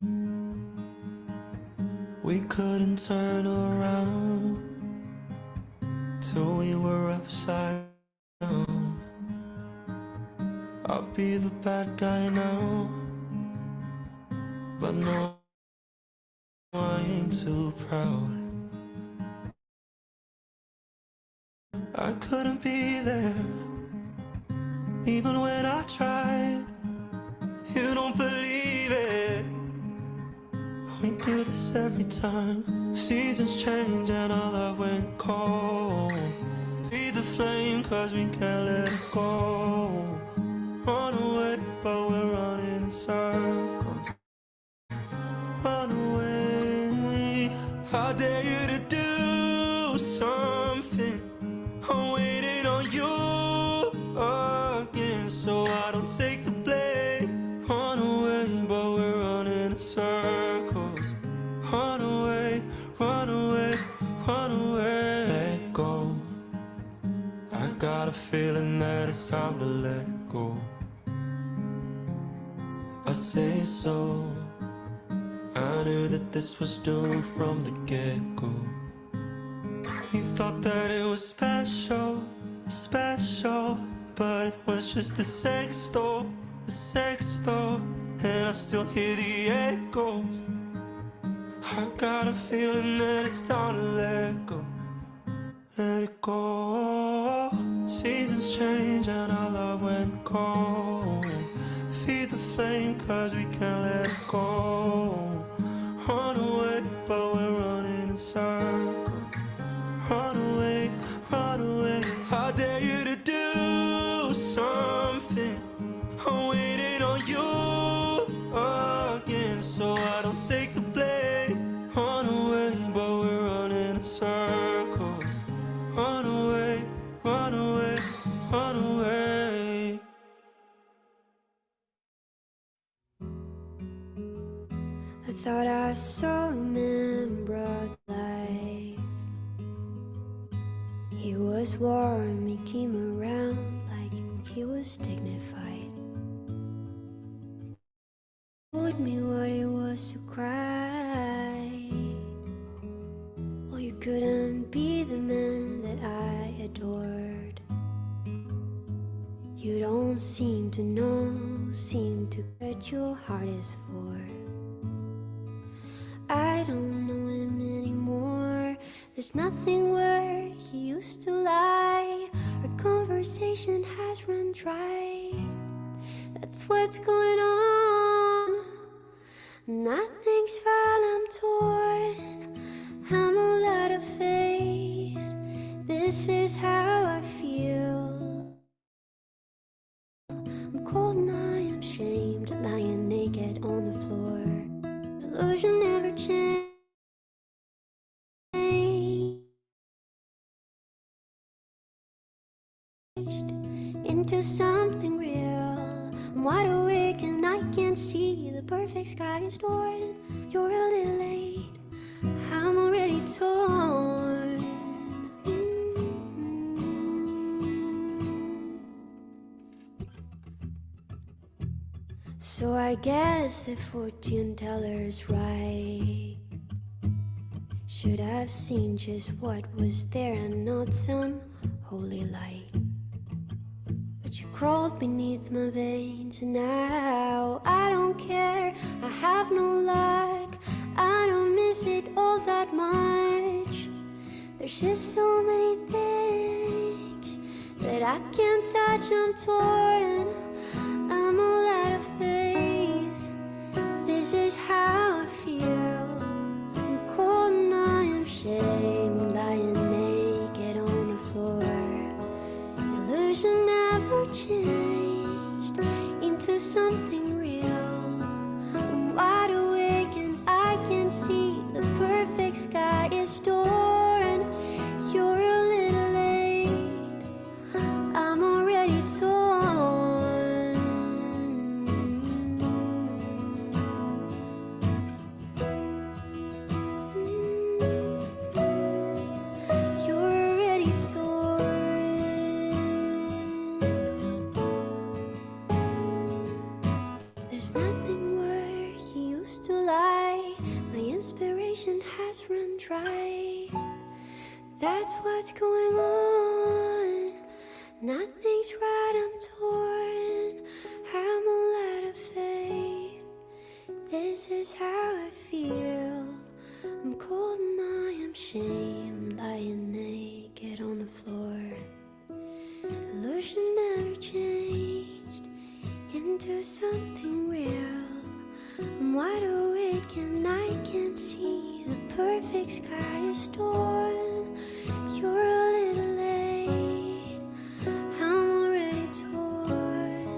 We couldn't turn around till we were upside down. I'll be the bad guy now, but no, I ain't too proud. I couldn't be there, even when I tried. You don't believe it. We do this every time. Seasons change and our love went cold. Feed the flame cause we can't let it go. Run away but we're running in circles. Run away. How dare you to do something? I'm waiting on you again, so I don't take the blame. Run away but we're running in circles. Run away, run away, run away. Let go. I got a feeling that it's time to let go. I say so. I knew that this was doomed from the get-go. We thought that it was special, special, but it was just a sex doll, and I still hear the echoes. I got a feeling that it's time to let go, let it go. Seasons change and our love went cold. Feed the flame cause we can't let it go. Run away but we're running in circles. Run away, run away. How dare you to do something? I'm waiting on you again, so I don't take the blame. Run away, but we're running in circles. Run away, run away, run away. I thought I saw him in broad life. He was warm, he came around like he was dignified. Told me what it was to cry. Well, you couldn't be the man that I adored. You don't seem to know, seem to what your heart is for. I don't know him anymore. There's nothing where he used to lie. Our conversation has run dry. That's what's going on. Nothing's fine, I'm torn. I'm all out of faith. This is how I feel. I'm cold and I am shamed, lying naked on the floor. Illusion never changed into something real. I'm wide awake and I can see the perfect sky is torn. You're a little late, I'm already torn. So I guess the fortune teller's right. Should have seen just what was there and not some holy light. But you crawled beneath my veins and now I don't care. I have no luck, I don't miss it all that much. There's just so many things that I can't touch, I'm torn. I'm all out of faith. This is how I feel. I'm cold and I am shamed, lying naked on the floor. Illusion never changed into something real. I'm wide awake and I can see the perfect sky is torn. You're a little late, I'm already torn. There's nothing where he used to lie. run dry. That's what's going on. Nothing's right, I'm torn. I'm all out of faith. This is how I feel. I'm cold and I am shamed, lying naked on the floor. Illusion never changed into something real. I'm wide awake and I can see the perfect sky is torn. You're a little late. I'm already torn,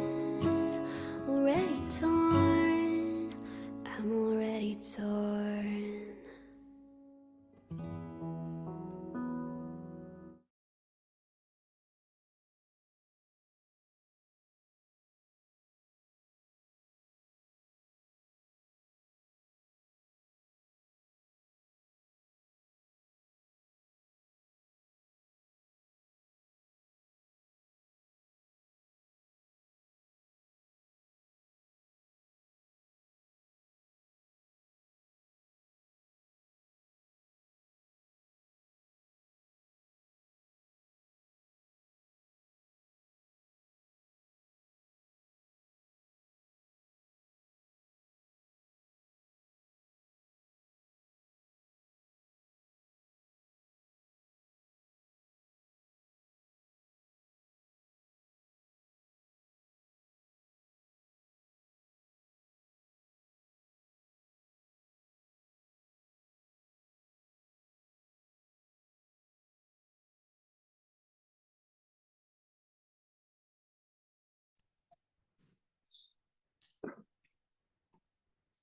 already torn. I'm already torn.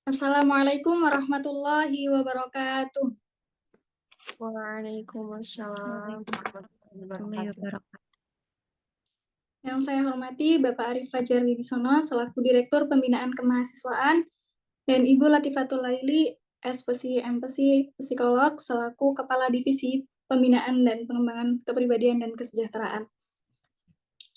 Assalamualaikum warahmatullahi wabarakatuh. Waalaikumsalam warahmatullahi wabarakatuh. Yang saya hormati Bapak Arif Fajar Wibisono selaku Direktur Pembinaan Kemahasiswaan dan Ibu Latifatul Laili, SPSI MPSI Psikolog selaku Kepala Divisi Pembinaan dan Pengembangan Kepribadian dan Kesejahteraan.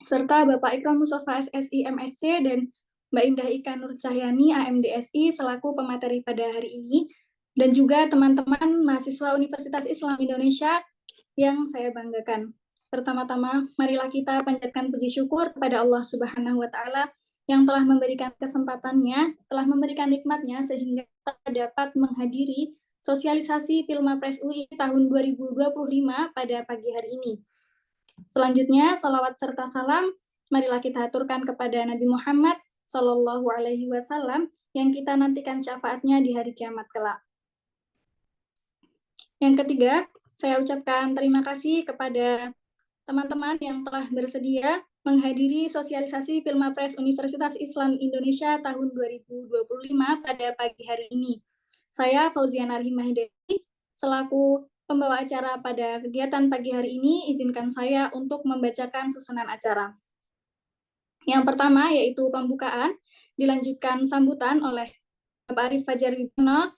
Serta Bapak Ikram Mustafa SSI MSC dan Mbak Indah Ika Nur Cahyani AMDSI selaku pemateri pada hari ini, dan juga teman-teman mahasiswa Universitas Islam Indonesia yang saya banggakan. Pertama-tama, marilah kita panjatkan puji syukur kepada Allah Subhanahu wa Ta'ala yang telah memberikan kesempatannya, telah memberikan nikmatnya sehingga kita dapat menghadiri sosialisasi Pilmapres UI tahun 2025 pada pagi hari ini. Selanjutnya, salawat serta salam marilah kita aturkan kepada Nabi Muhammad Sallallahu Alaihi Wasallam yang kita nantikan syafaatnya di hari kiamat kelak. Yang ketiga, saya ucapkan terima kasih kepada teman-teman yang telah bersedia menghadiri sosialisasi Pilmapres Universitas Islam Indonesia tahun 2025 pada pagi hari ini. Saya Fauziana Rahimahidati, selaku pembawa acara pada kegiatan pagi hari ini, izinkan saya untuk membacakan susunan acara. Yang pertama yaitu pembukaan, dilanjutkan sambutan oleh Bapak Arif Fajar Wibisono,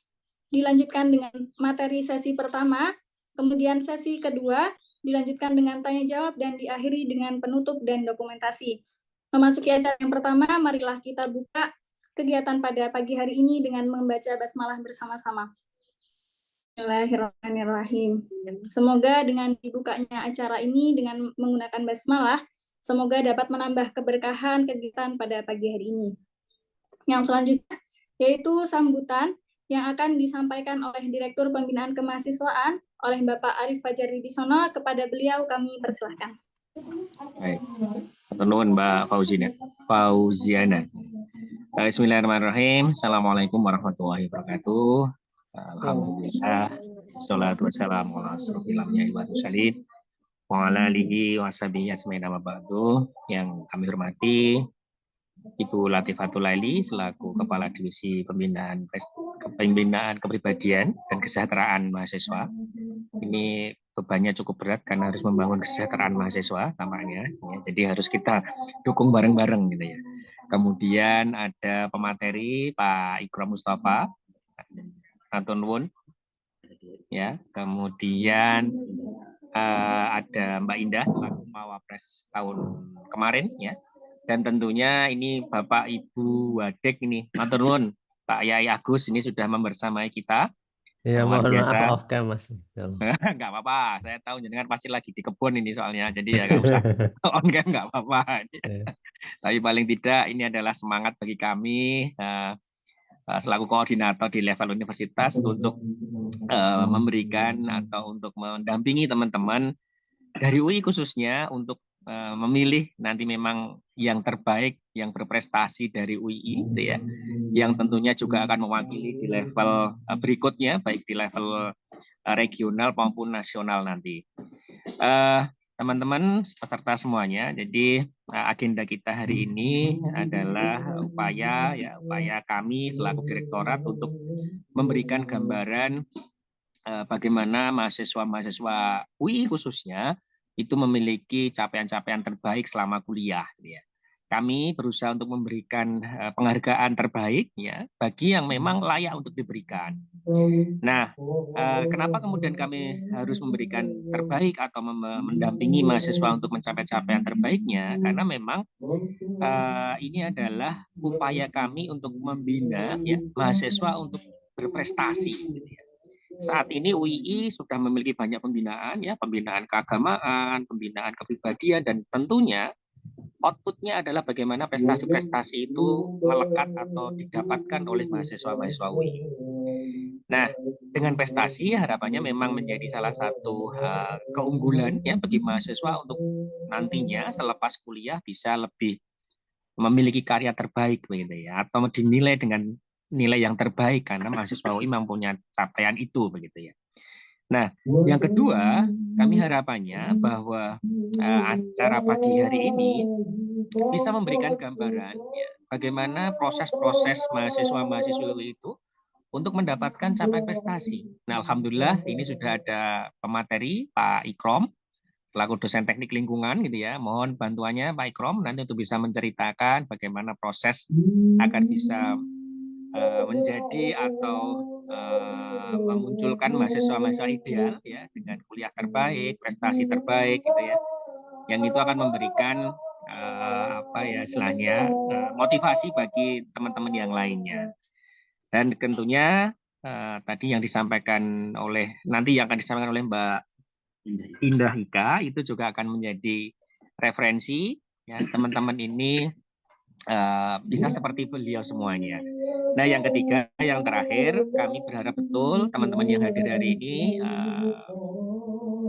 dilanjutkan dengan materi sesi pertama, kemudian sesi kedua, dilanjutkan dengan tanya jawab, dan diakhiri dengan penutup dan dokumentasi. Memasuki acara yang pertama, marilah kita buka kegiatan pada pagi hari ini dengan membaca basmalah bersama-sama. Bismillahirrahmanirrahim. Semoga dengan dibukanya acara ini dengan menggunakan basmalah, semoga dapat menambah keberkahan kegiatan pada pagi hari ini. Yang selanjutnya yaitu sambutan yang akan disampaikan oleh Direktur Pembinaan Kemahasiswaan oleh Bapak Arif Fajar Wibisono. Kepada beliau kami persilahkan. Baik, nuwun Mbak Fauziana. Bismillahirrahmanirrahim. Assalamualaikum warahmatullahi wabarakatuh. Alhamdulillah. Sholatu wassalamu ala asrofil anbiya'i wal mursalin wa ala alihi wa sahbihi ajmain amma ba'du. Yang kami hormati Ibu Latifatul Laili selaku Kepala Divisi Pembinaan Kepribadian dan Kesejahteraan Mahasiswa. Ini bebannya cukup berat karena harus membangun kesejahteraan mahasiswa tampaknya. Ya, jadi harus kita dukung bareng-bareng gitu ya. Kemudian ada pemateri Pak Ikram Mustafa, Antun Wun, ya. Kemudian ada Mbak Indah selaku Mawapres tahun kemarin, ya. Dan tentunya ini Bapak Ibu Wadek ini, Matur nuwun, Pak Yai Agus ini sudah membersamai kita Ya, Mohon mohon maaf biasa. off cam Mas. Nggak apa-apa, saya tahu jenengan pasti lagi di kebun ini soalnya, jadi ya nggak usah on cam, nggak apa-apa. Ya. Tapi paling tidak ini adalah semangat bagi kami selaku koordinator di level universitas untuk memberikan atau untuk mendampingi teman-teman dari UI khususnya untuk memilih nanti memang yang terbaik, yang berprestasi dari UI, gitu ya, yang tentunya juga akan mewakili di level berikutnya, baik di level regional maupun nasional nanti. Teman-teman peserta semuanya, jadi agenda kita hari ini adalah upaya kami selaku direktorat untuk memberikan gambaran bagaimana mahasiswa-mahasiswa UI khususnya itu memiliki capaian-capaian terbaik selama kuliah. Ya. Kami berusaha untuk memberikan penghargaan terbaik ya bagi yang memang layak untuk diberikan. Nah, kenapa kemudian kami harus memberikan terbaik atau mendampingi mahasiswa untuk mencapai capaian terbaiknya? Karena memang ini adalah upaya kami untuk membina ya mahasiswa untuk berprestasi. Gitu ya. Saat ini UII sudah memiliki banyak pembinaan, ya, pembinaan keagamaan, pembinaan kepribadian, dan tentunya outputnya adalah bagaimana prestasi-prestasi itu melekat atau didapatkan oleh mahasiswa-mahasiswa UI. Nah, dengan prestasi harapannya memang menjadi salah satu keunggulan ya bagi mahasiswa untuk nantinya selepas kuliah bisa lebih memiliki karya terbaik begitu ya, atau dinilai dengan nilai yang terbaik karena mahasiswa UI mempunyai capaian itu begitu ya. Nah, yang kedua, kami harapannya bahwa acara pagi hari ini bisa memberikan gambaran ya, bagaimana proses-proses mahasiswa-mahasiswa UI itu untuk mendapatkan capaian prestasi. Nah, alhamdulillah ini sudah ada pemateri Pak Ikrom selaku dosen teknik lingkungan gitu ya. Mohon bantuannya Pak Ikrom nanti untuk bisa menceritakan bagaimana proses agar bisa menjadi atau memunculkan mahasiswa-mahasiswa ideal ya dengan kuliah terbaik, prestasi terbaik gitu ya. Yang itu akan memberikan istilahnya motivasi bagi teman-teman yang lainnya. Dan tentunya tadi yang disampaikan oleh yang akan disampaikan oleh Mbak Indah Ika itu juga akan menjadi referensi ya teman-teman ini bisa seperti beliau semuanya. Nah, yang ketiga, yang terakhir, kami berharap betul teman-teman yang hadir hari ini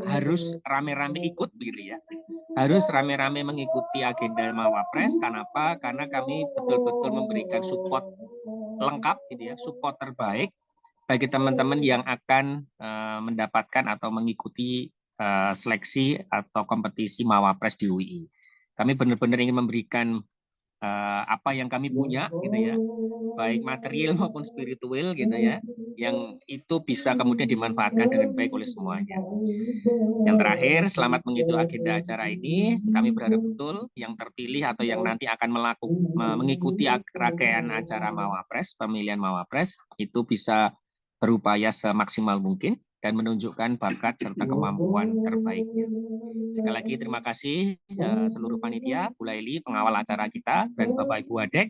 harus rame-rame ikut begitu ya. Harus rame-rame mengikuti agenda Mawapres. Kenapa? Karena kami betul-betul memberikan support lengkap gitu ya, support terbaik bagi teman-teman yang akan mendapatkan atau mengikuti seleksi atau kompetisi Mawapres di UI. Kami benar-benar ingin memberikan apa yang kami punya gitu ya, baik material maupun spiritual gitu ya, yang itu bisa kemudian dimanfaatkan dengan baik oleh semuanya. Yang terakhir, selamat mengikuti agenda acara ini. Kami berharap betul yang terpilih atau yang nanti akan mengikuti rangkaian acara Mawapres, pemilihan Mawapres, itu bisa berupaya semaksimal mungkin dan menunjukkan bakat serta kemampuan terbaiknya. Sekali lagi terima kasih seluruh panitia, Bu Laili, pengawal acara kita, dan Bapak Ibu Adek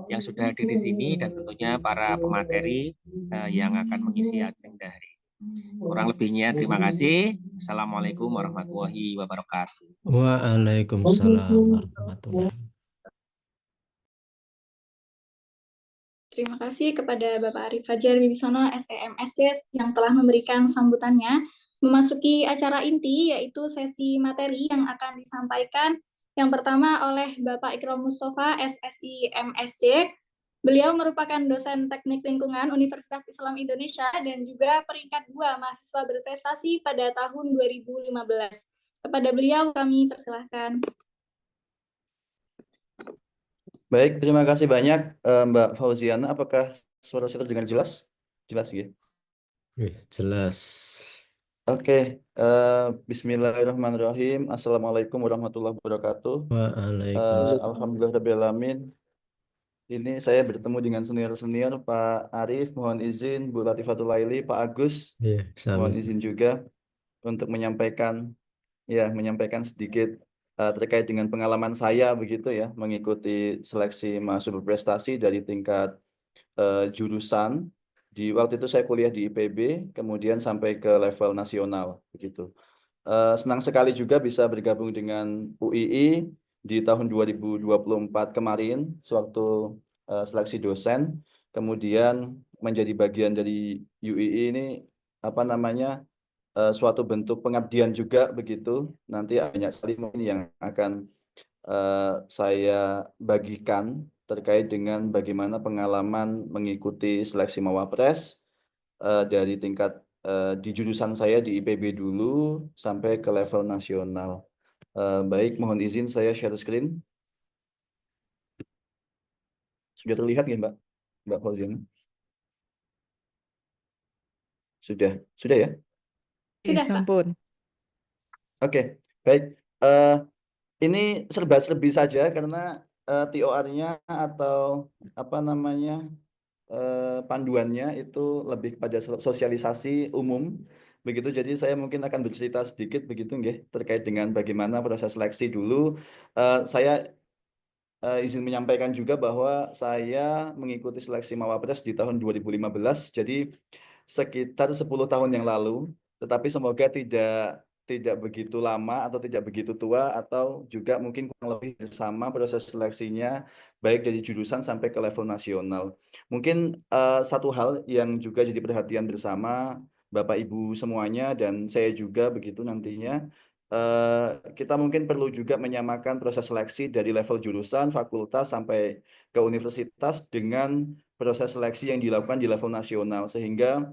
yang sudah hadir di sini, dan tentunya para pemateri yang akan mengisi agenda hari ini. Kurang lebihnya terima kasih. Assalamualaikum warahmatullahi wabarakatuh. Waalaikumsalam warahmatullahi wabarakatuh. Terima kasih kepada Bapak Arif Fajar Wibisono, SEMSC, yang telah memberikan sambutannya. Memasuki acara inti, yaitu sesi materi yang akan disampaikan. Yang pertama oleh Bapak Ikrom Mustafa, SSI MSC. Beliau merupakan dosen teknik lingkungan Universitas Islam Indonesia dan juga peringkat 2 mahasiswa berprestasi pada tahun 2015. Kepada beliau kami persilahkan. Baik, terima kasih banyak Mbak Fauziana. Apakah suara saya terdengar jelas? Jelas ya? Jelas. Oke, Bismillahirrahmanirrahim. Assalamualaikum warahmatullahi wabarakatuh. Waalaikumsalam. Alhamdulillahirrahmanirrahim. Ini saya bertemu dengan senior-senior Pak Arif, mohon izin, Bu Latifatul Laili, Pak Agus, mohon izin juga untuk menyampaikan sedikit terkait dengan pengalaman saya begitu ya, mengikuti seleksi mahasiswa berprestasi dari tingkat jurusan Waktu itu saya kuliah di IPB, kemudian sampai ke level nasional begitu. Senang sekali juga bisa bergabung dengan UII di tahun 2024 kemarin sewaktu seleksi dosen, kemudian menjadi bagian dari UII ini apa namanya suatu bentuk pengabdian juga begitu. Nanti banyak sekali mungkin yang akan saya bagikan terkait dengan bagaimana pengalaman mengikuti seleksi Mawapres dari tingkat di jurusan saya di IPB dulu sampai ke level nasional. Baik, mohon izin saya share screen. Sudah terlihat ya, Mbak Fauziana? Sudah ya? Sudah, Pak. sampun. Oke, baik. Ini serba-serbi saja karena TOR-nya atau apa namanya panduannya itu lebih pada sosialisasi umum begitu. Jadi saya mungkin akan bercerita sedikit begitu nggih terkait dengan bagaimana proses seleksi dulu. Saya izin menyampaikan juga bahwa saya mengikuti seleksi Mawapres di tahun 2015, jadi sekitar 10 tahun yang lalu, tetapi semoga tidak begitu lama atau tidak begitu tua atau juga mungkin kurang lebih sama proses seleksinya baik dari jurusan sampai ke level nasional. Mungkin satu hal yang juga jadi perhatian bersama Bapak Ibu semuanya dan saya juga begitu nantinya kita mungkin perlu juga menyamakan proses seleksi dari level jurusan, fakultas sampai ke universitas dengan proses seleksi yang dilakukan di level nasional sehingga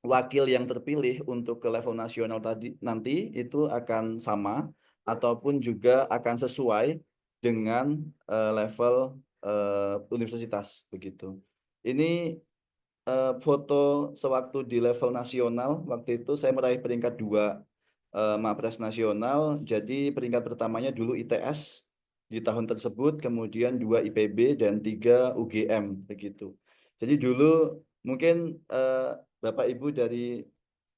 wakil yang terpilih untuk ke level nasional nanti itu akan sama ataupun juga akan sesuai dengan level universitas begitu. Ini foto sewaktu di level nasional, waktu itu saya meraih peringkat 2 Mapres nasional. Jadi peringkat pertamanya dulu ITS di tahun tersebut, kemudian 2 IPB dan 3 UGM begitu. Jadi dulu mungkin Bapak Ibu dari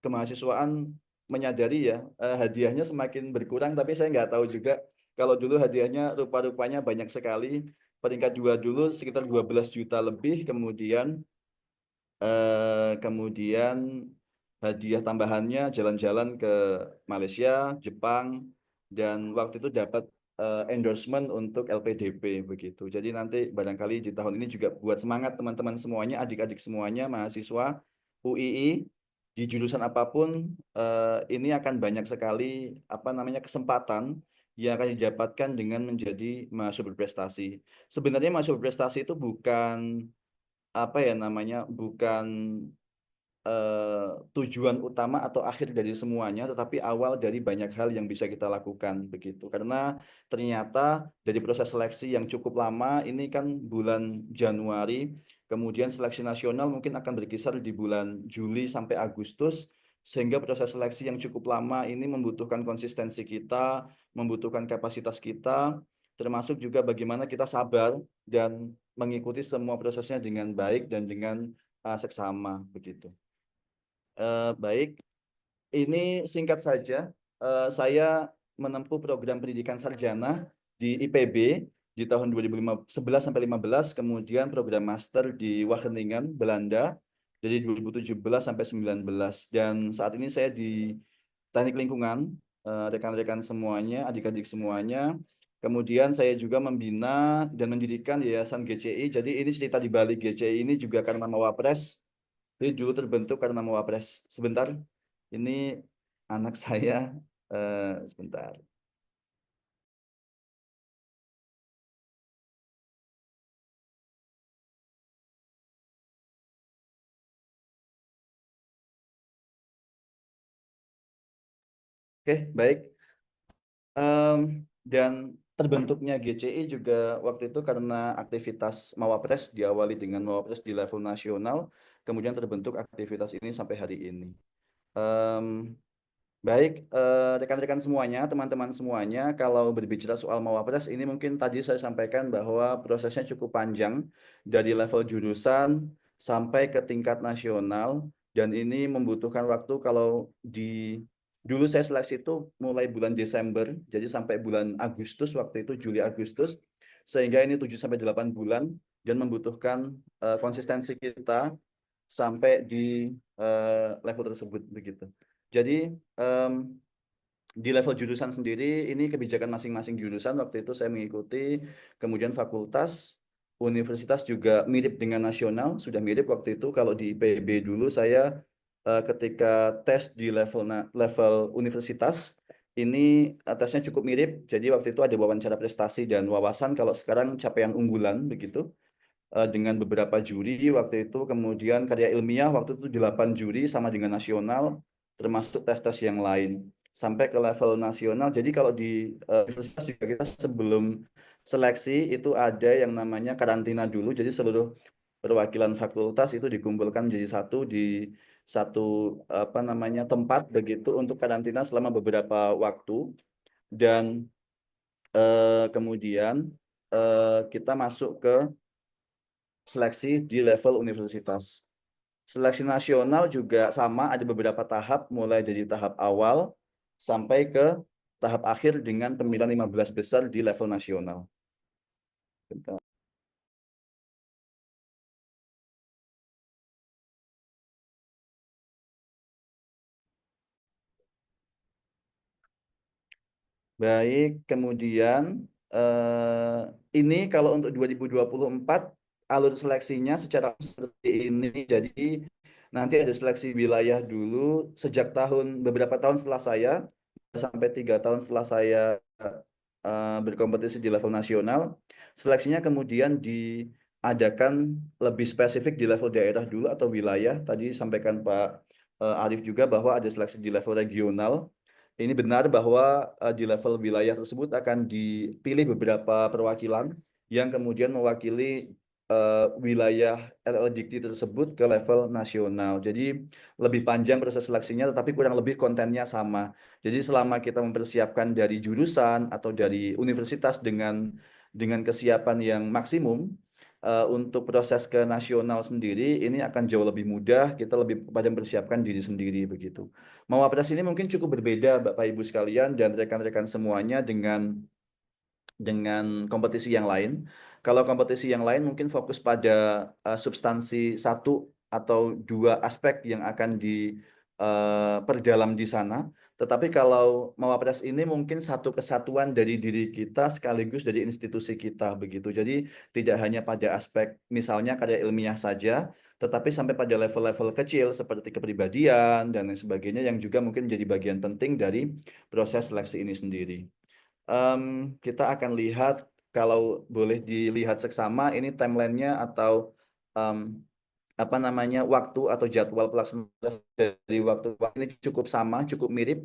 kemahasiswaan menyadari ya hadiahnya semakin berkurang, tapi saya nggak tahu juga kalau dulu hadiahnya rupa-rupanya banyak sekali. Peringkat 2 dulu sekitar 12 juta lebih, kemudian hadiah tambahannya jalan-jalan ke Malaysia, Jepang, dan waktu itu dapat endorsement untuk LPDP begitu. Jadi nanti barangkali di tahun ini juga buat semangat teman-teman semuanya, adik-adik semuanya, mahasiswa UII di jurusan apapun, ini akan banyak sekali apa namanya kesempatan yang akan didapatkan dengan menjadi mahasiswa berprestasi. Sebenarnya mahasiswa berprestasi itu bukan apa ya namanya, bukan tujuan utama atau akhir dari semuanya, tetapi awal dari banyak hal yang bisa kita lakukan begitu. Karena ternyata dari proses seleksi yang cukup lama, ini kan bulan Januari, kemudian seleksi nasional mungkin akan berkisar di bulan Juli sampai Agustus, sehingga proses seleksi yang cukup lama ini membutuhkan konsistensi kita, membutuhkan kapasitas kita, termasuk juga bagaimana kita sabar dan mengikuti semua prosesnya dengan baik dan dengan seksama begitu. Baik, ini singkat saja. Saya menempuh program pendidikan sarjana di IPB di tahun 2011 sampai 15, kemudian program master di Wageningen, Belanda dari 2017 sampai 19, dan saat ini saya di Teknik Lingkungan, rekan-rekan semuanya, adik-adik semuanya. Kemudian saya juga membina dan mendirikan Yayasan GCI. Jadi ini cerita di balik GCI ini juga karena Mawapres. Jadi dulu terbentuk karena Mawapres. Sebentar, ini anak saya, sebentar. Oke, baik. Dan terbentuknya GCI juga waktu itu karena aktivitas Mawapres diawali dengan Mawapres di level nasional, kemudian terbentuk aktivitas ini sampai hari ini. Baik, rekan-rekan semuanya, teman-teman semuanya, kalau berbicara soal Mawapres ini mungkin tadi saya sampaikan bahwa prosesnya cukup panjang dari level jurusan sampai ke tingkat nasional, dan ini membutuhkan waktu. Kalau dulu saya seleksi itu mulai bulan Desember, jadi sampai bulan Agustus, waktu itu Juli Agustus, sehingga ini 7 sampai 8 bulan dan membutuhkan konsistensi kita sampai di level tersebut begitu. Jadi di level jurusan sendiri ini kebijakan masing-masing jurusan waktu itu saya mengikuti, kemudian fakultas, universitas juga mirip dengan nasional, sudah mirip waktu itu. Kalau di IPB dulu saya ketika tes di level universitas ini tesnya cukup mirip. Jadi waktu itu ada wawancara prestasi dan wawasan, kalau sekarang capaian unggulan begitu. Dengan beberapa juri waktu itu, kemudian karya ilmiah waktu itu 8 juri sama dengan nasional, termasuk tes-tes yang lain sampai ke level nasional. Jadi kalau di universitas juga kita sebelum seleksi itu ada yang namanya karantina dulu. Jadi seluruh perwakilan fakultas itu dikumpulkan menjadi satu di satu tempat begitu untuk karantina selama beberapa waktu, dan kemudian kita masuk ke seleksi di level universitas. Seleksi nasional juga sama, ada beberapa tahap, mulai dari tahap awal sampai ke tahap akhir dengan pemilihan 15 besar di level nasional. Bentar. Baik, kemudian ini kalau untuk 2024 alur seleksinya secara seperti ini. Jadi nanti ada seleksi wilayah dulu sejak beberapa tahun setelah saya sampai 3 tahun setelah saya berkompetisi di level nasional. Seleksinya kemudian diadakan lebih spesifik di level daerah dulu atau wilayah. Tadi sampaikan Pak Arief juga bahwa ada seleksi di level regional. Ini benar bahwa di level wilayah tersebut akan dipilih beberapa perwakilan yang kemudian mewakili wilayah LL Dikti tersebut ke level nasional. Jadi lebih panjang proses seleksinya, tetapi kurang lebih kontennya sama. Jadi selama kita mempersiapkan dari jurusan atau dari universitas dengan kesiapan yang maksimum, untuk proses ke nasional sendiri ini akan jauh lebih mudah, kita lebih pada mempersiapkan diri sendiri begitu. Mawapres ini mungkin cukup berbeda Bapak Ibu sekalian dan rekan-rekan semuanya dengan kompetisi yang lain. Kalau kompetisi yang lain mungkin fokus pada substansi satu atau dua aspek yang akan diperdalam di sana. Tetapi kalau Mawapres ini mungkin satu kesatuan dari diri kita sekaligus dari institusi kita begitu. Jadi tidak hanya pada aspek misalnya karya ilmiah saja, tetapi sampai pada level-level kecil seperti kepribadian dan lain sebagainya yang juga mungkin menjadi bagian penting dari proses seleksi ini sendiri. Kita akan lihat, kalau boleh dilihat seksama, ini timeline-nya atau waktu atau jadwal pelaksanaan dari waktu ini cukup sama, cukup mirip.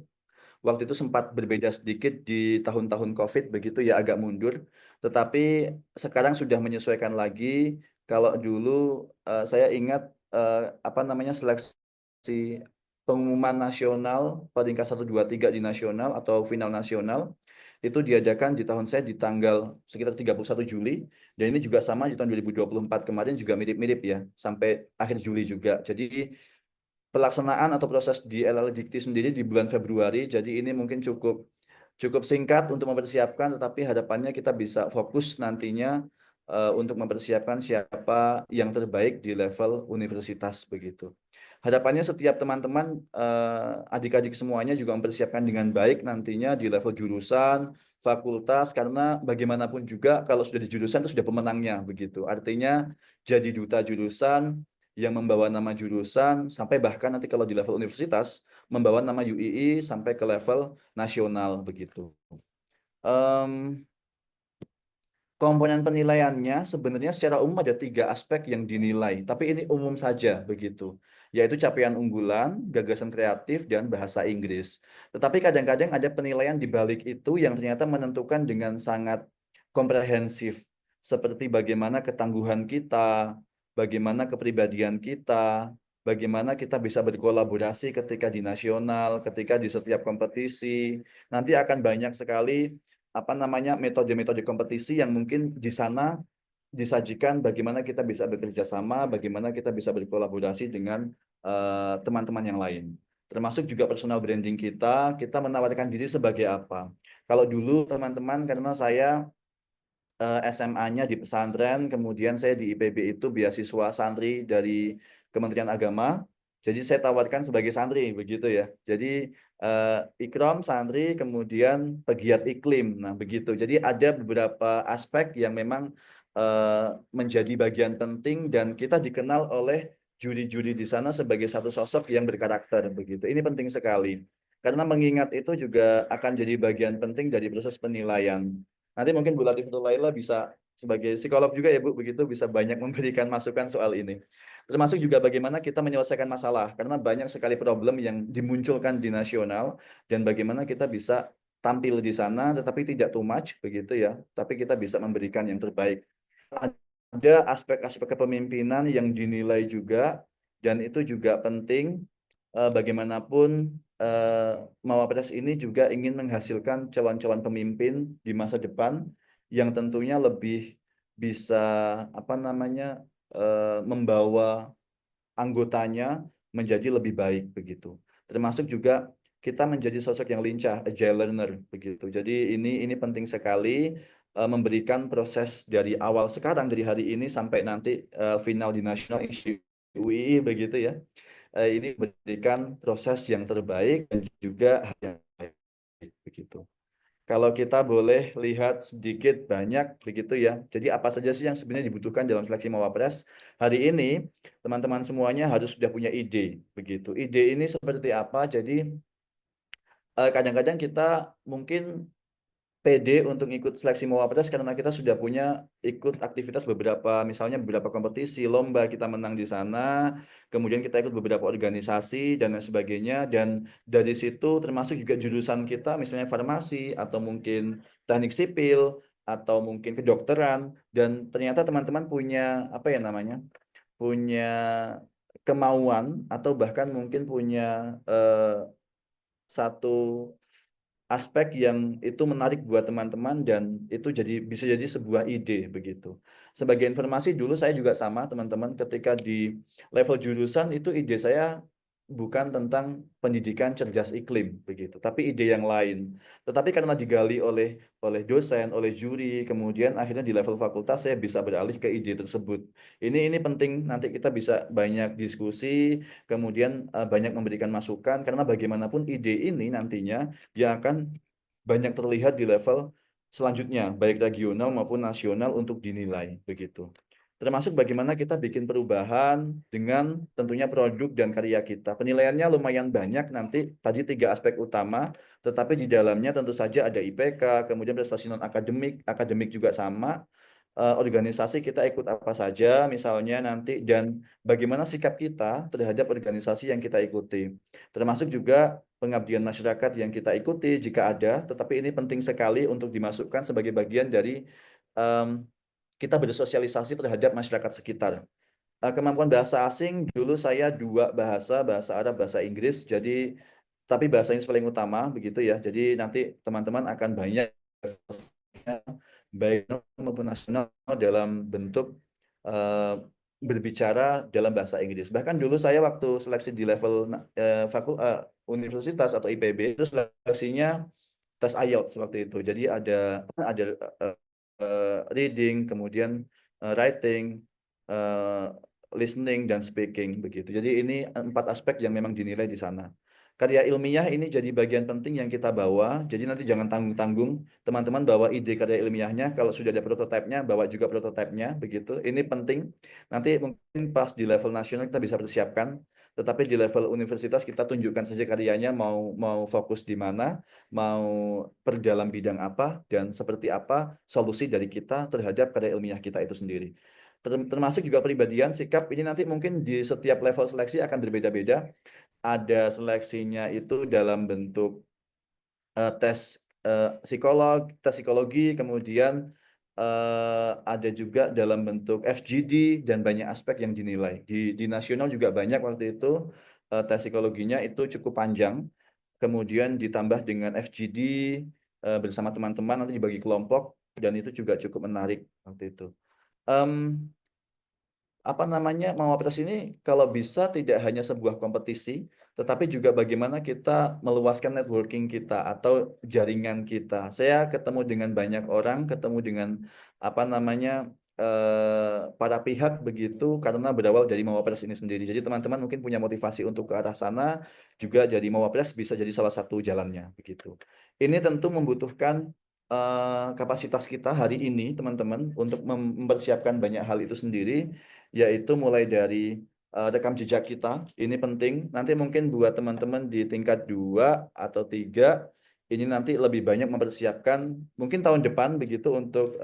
Waktu itu sempat berbeda sedikit di tahun-tahun COVID begitu ya, agak mundur. Tetapi sekarang sudah menyesuaikan lagi. Kalau dulu saya ingat seleksi pengumuman nasional peringkat 1, 2, 3 di nasional atau final nasional itu diadakan di tahun saya di tanggal sekitar 31 Juli, dan ini juga sama di tahun 2024 kemarin juga mirip-mirip ya, sampai akhir Juli juga. Jadi pelaksanaan atau proses di LL Dikti sendiri di bulan Februari, jadi ini mungkin cukup singkat untuk mempersiapkan, tetapi harapannya kita bisa fokus nantinya untuk mempersiapkan siapa yang terbaik di level universitas begitu. Harapannya setiap teman-teman adik-adik semuanya juga mempersiapkan dengan baik nantinya di level jurusan, fakultas, karena bagaimanapun juga kalau sudah di jurusan itu sudah pemenangnya begitu. Artinya jadi duta jurusan yang membawa nama jurusan, sampai bahkan nanti kalau di level universitas membawa nama UII sampai ke level nasional begitu. Komponen penilaiannya sebenarnya secara umum ada 3 aspek yang dinilai, tapi ini umum saja begitu, yaitu capaian unggulan, gagasan kreatif, dan bahasa Inggris. Tetapi kadang-kadang ada penilaian di balik itu yang ternyata menentukan dengan sangat komprehensif, seperti bagaimana ketangguhan kita, bagaimana kepribadian kita, bagaimana kita bisa berkolaborasi ketika di nasional, ketika di setiap kompetisi. Nanti akan banyak sekali metode-metode kompetisi yang mungkin di sana disajikan bagaimana kita bisa bekerja sama, bagaimana kita bisa berkolaborasi dengan teman-teman yang lain. Termasuk juga personal branding kita menawarkan diri sebagai apa. Kalau dulu teman-teman, karena saya SMA-nya di pesantren, kemudian saya di IPB itu beasiswa santri dari Kementerian Agama. Jadi saya tawarkan sebagai santri begitu ya. Jadi Ikram santri, kemudian pegiat iklim. Nah, begitu. Jadi ada beberapa aspek yang memang menjadi bagian penting dan kita dikenal oleh juri-juri di sana sebagai satu sosok yang berkarakter begitu. Ini penting sekali. Karena mengingat itu juga akan jadi bagian penting dari proses penilaian. Nanti mungkin Bu Latifatul Laila bisa sebagai psikolog juga ya Bu, begitu bisa banyak memberikan masukan soal ini. Termasuk juga bagaimana kita menyelesaikan masalah, karena banyak sekali problem yang dimunculkan di nasional, dan bagaimana kita bisa tampil di sana, tetapi tidak too much, begitu ya, tapi kita bisa memberikan yang terbaik. Ada aspek-aspek kepemimpinan yang dinilai juga, dan itu juga penting. Bagaimanapun Mawapres ini juga ingin menghasilkan calon-calon pemimpin di masa depan yang tentunya lebih bisa membawa anggotanya menjadi lebih baik begitu. Termasuk juga kita menjadi sosok yang lincah, agile learner begitu. Jadi ini penting sekali memberikan proses dari awal sekarang, dari hari ini sampai nanti final di nasional UI begitu ya. Ini memberikan proses yang terbaik dan juga hal yang baik begitu. Kalau kita boleh lihat sedikit banyak begitu ya. Jadi apa saja sih yang sebenarnya dibutuhkan dalam seleksi Mawapres? Hari ini teman-teman semuanya harus sudah punya ide begitu. Ide ini seperti apa? Jadi kadang-kadang kita mungkin pede untuk ikut seleksi Mawapres karena kita sudah punya ikut aktivitas misalnya beberapa kompetisi, lomba kita menang di sana, kemudian kita ikut beberapa organisasi dan lain sebagainya, dan dari situ termasuk juga jurusan kita misalnya farmasi atau mungkin teknik sipil atau mungkin kedokteran, dan ternyata teman-teman punya punya kemauan atau bahkan mungkin punya satu aspek yang itu menarik buat teman-teman dan itu bisa jadi sebuah ide begitu. Sebagai informasi dulu saya juga sama teman-teman, ketika di level jurusan itu ide saya bukan tentang pendidikan cerdas iklim begitu, tapi ide yang lain. Tetapi karena digali oleh dosen, oleh juri, kemudian akhirnya di level fakultas saya bisa beralih ke ide tersebut. Ini penting, nanti kita bisa banyak diskusi, kemudian banyak memberikan masukan, karena bagaimanapun ide ini nantinya dia akan banyak terlihat di level selanjutnya, baik regional maupun nasional untuk dinilai begitu. Termasuk bagaimana kita bikin perubahan dengan tentunya produk dan karya kita. Penilaiannya lumayan banyak nanti, tadi 3 aspek utama, tetapi di dalamnya tentu saja ada IPK, kemudian prestasi non-akademik, akademik juga sama, organisasi kita ikut apa saja misalnya nanti, dan bagaimana sikap kita terhadap organisasi yang kita ikuti. Termasuk juga pengabdian masyarakat yang kita ikuti jika ada, tetapi ini penting sekali untuk dimasukkan sebagai bagian dari kita bersosialisasi terhadap masyarakat sekitar. Kemampuan bahasa asing, dulu saya 2 bahasa Arab, bahasa Inggris, jadi tapi bahasa Inggris paling utama begitu ya. Jadi nanti teman-teman akan banyak baik maupun nasional dalam bentuk berbicara dalam bahasa Inggris. Bahkan dulu saya waktu seleksi di level universitas atau IPB itu seleksinya tes IELTS waktu itu. Jadi ada reading, kemudian writing, listening, dan speaking begitu. Jadi ini 4 aspek yang memang dinilai di sana. Karya ilmiah ini jadi bagian penting yang kita bawa. Jadi nanti jangan tanggung-tanggung, teman-teman bawa ide karya ilmiahnya. Kalau sudah ada prototipenya, bawa juga prototipenya begitu. Ini penting. Nanti mungkin pas di level nasional kita bisa persiapkan. Tetapi di level universitas kita tunjukkan saja karyanya, mau fokus di mana, mau perdalam bidang apa, dan seperti apa solusi dari kita terhadap karya ilmiah kita itu sendiri. Termasuk juga pribadian, sikap ini nanti mungkin di setiap level seleksi akan berbeda-beda. Ada seleksinya itu dalam bentuk tes psikologi, kemudian ada juga dalam bentuk FGD, dan banyak aspek yang dinilai. Di nasional juga banyak waktu itu tes psikologinya itu cukup panjang, kemudian ditambah dengan FGD bersama teman-teman, nanti dibagi kelompok, dan itu juga cukup menarik waktu itu. Mawapres ini kalau bisa tidak hanya sebuah kompetisi, tetapi juga bagaimana kita meluaskan networking kita atau jaringan kita. Saya ketemu dengan banyak orang, ketemu dengan apa namanya para pihak begitu karena berawal dari Mawapres ini sendiri. Jadi teman-teman mungkin punya motivasi untuk ke arah sana juga jadi Mawapres bisa jadi salah satu jalannya begitu. Ini tentu membutuhkan kapasitas kita hari ini teman-teman untuk mempersiapkan banyak hal itu sendiri, yaitu mulai dari rekam jejak kita. Ini penting. Nanti mungkin buat teman-teman di tingkat 2 atau 3 ini nanti lebih banyak mempersiapkan mungkin tahun depan begitu untuk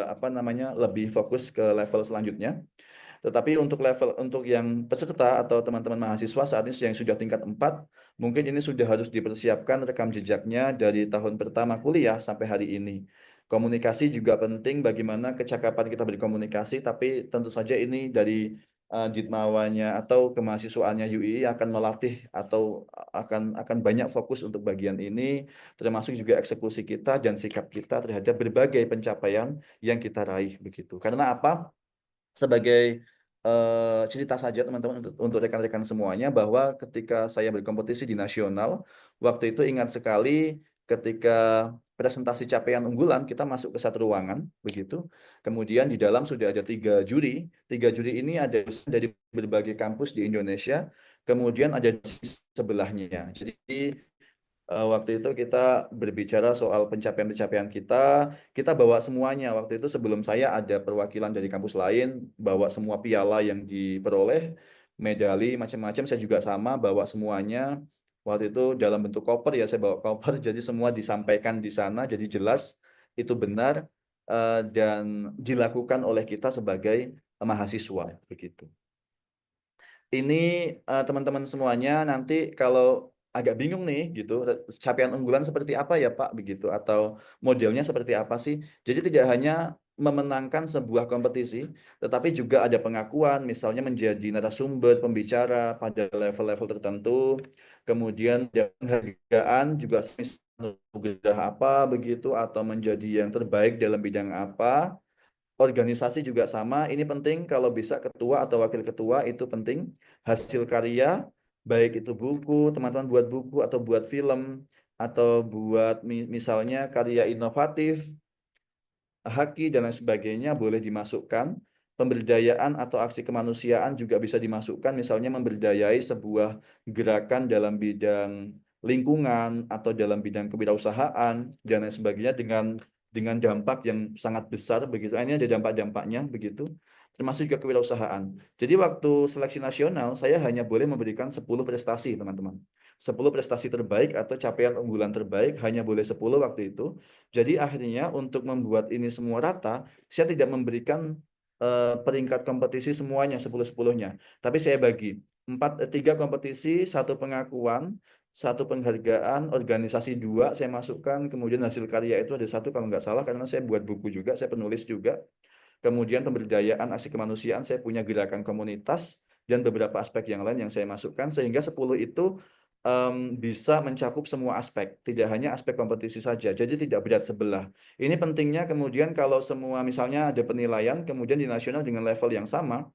apa namanya lebih fokus ke level selanjutnya. Tetapi untuk level untuk yang peserta atau teman-teman mahasiswa saat ini yang sudah tingkat 4, mungkin ini sudah harus dipersiapkan rekam jejaknya dari tahun pertama kuliah sampai hari ini. Komunikasi juga penting, bagaimana kecakapan kita berkomunikasi, tapi tentu saja ini dari Jitmawanya atau kemahasiswaannya UI akan melatih atau akan banyak fokus untuk bagian ini, termasuk juga eksekusi kita dan sikap kita terhadap berbagai pencapaian yang kita raih begitu. Karena apa? Sebagai cerita saja teman-teman untuk rekan-rekan semuanya bahwa ketika saya berkompetisi di nasional, waktu itu ingat sekali ketika presentasi capaian unggulan kita masuk ke satu ruangan begitu. Kemudian di dalam sudah ada 3 juri. 3 juri ini ada dari berbagai kampus di Indonesia. Kemudian ada di sebelahnya. Jadi waktu itu kita berbicara soal pencapaian-pencapaian kita bawa semuanya. Waktu itu sebelum saya ada perwakilan dari kampus lain, bawa semua piala yang diperoleh, medali, macam-macam, saya juga sama, bawa semuanya. Waktu itu dalam bentuk koper ya, saya bawa koper, jadi semua disampaikan di sana, jadi jelas itu benar dan dilakukan oleh kita sebagai mahasiswa, begitu. Ini teman-teman semuanya nanti kalau agak bingung nih gitu, capaian unggulan seperti apa ya Pak begitu atau modelnya seperti apa sih? Jadi tidak hanya memenangkan sebuah kompetisi, tetapi juga ada pengakuan, misalnya menjadi narasumber pembicara pada level-level tertentu, kemudian ada penghargaan juga misalnya anugerah apa begitu atau menjadi yang terbaik dalam bidang apa. Organisasi juga sama, ini penting kalau bisa ketua atau wakil ketua itu penting. Hasil karya, baik itu buku, teman-teman buat buku atau buat film, atau buat misalnya karya inovatif, haki dan lain sebagainya boleh dimasukkan. Pemberdayaan atau aksi kemanusiaan juga bisa dimasukkan, misalnya memberdayai sebuah gerakan dalam bidang lingkungan atau dalam bidang kewirausahaan dan lain sebagainya dengan dampak yang sangat besar begitu. Ini ada dampak-dampaknya begitu. Termasuk juga kewirausahaan. Jadi waktu seleksi nasional saya hanya boleh memberikan 10 prestasi, teman-teman. 10 prestasi terbaik atau capaian unggulan terbaik hanya boleh 10 waktu itu. Jadi akhirnya untuk membuat ini semua rata, saya tidak memberikan peringkat kompetisi semuanya 10-10-nya. Tapi saya bagi 3 kompetisi, 1 pengakuan, 1 penghargaan, organisasi 2 saya masukkan, kemudian hasil karya itu ada 1 kalau nggak salah karena saya buat buku juga, saya penulis juga. Kemudian pemberdayaan aksi kemanusiaan, saya punya gerakan komunitas dan beberapa aspek yang lain yang saya masukkan sehingga 10 itu bisa mencakup semua aspek, tidak hanya aspek kompetisi saja. Jadi tidak berat sebelah. Ini pentingnya kemudian kalau semua misalnya ada penilaian, kemudian di nasional dengan level yang sama,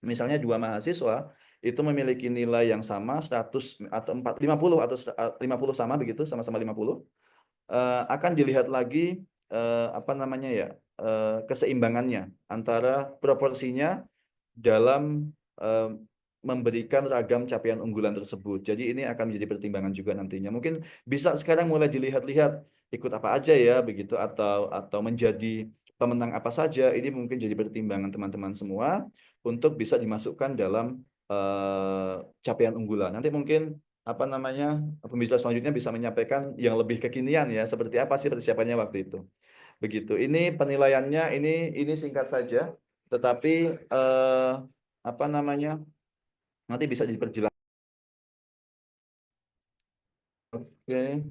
misalnya 2 mahasiswa itu memiliki nilai yang sama 100 atau 50 atau 50 sama begitu, sama-sama 50, akan dilihat lagi apa namanya ya, keseimbangannya antara proporsinya dalam memberikan ragam capaian unggulan tersebut. Jadi ini akan menjadi pertimbangan juga nantinya. Mungkin bisa sekarang mulai dilihat-lihat ikut apa aja ya begitu atau menjadi pemenang apa saja. Ini mungkin jadi pertimbangan teman-teman semua untuk bisa dimasukkan dalam capaian unggulan. Nanti mungkin apa namanya pembicara selanjutnya bisa menyampaikan yang lebih kekinian ya seperti apa sih persiapannya waktu itu. Begitu. Ini penilaiannya ini singkat saja, tetapi apa namanya nanti bisa diperjelas. Oke.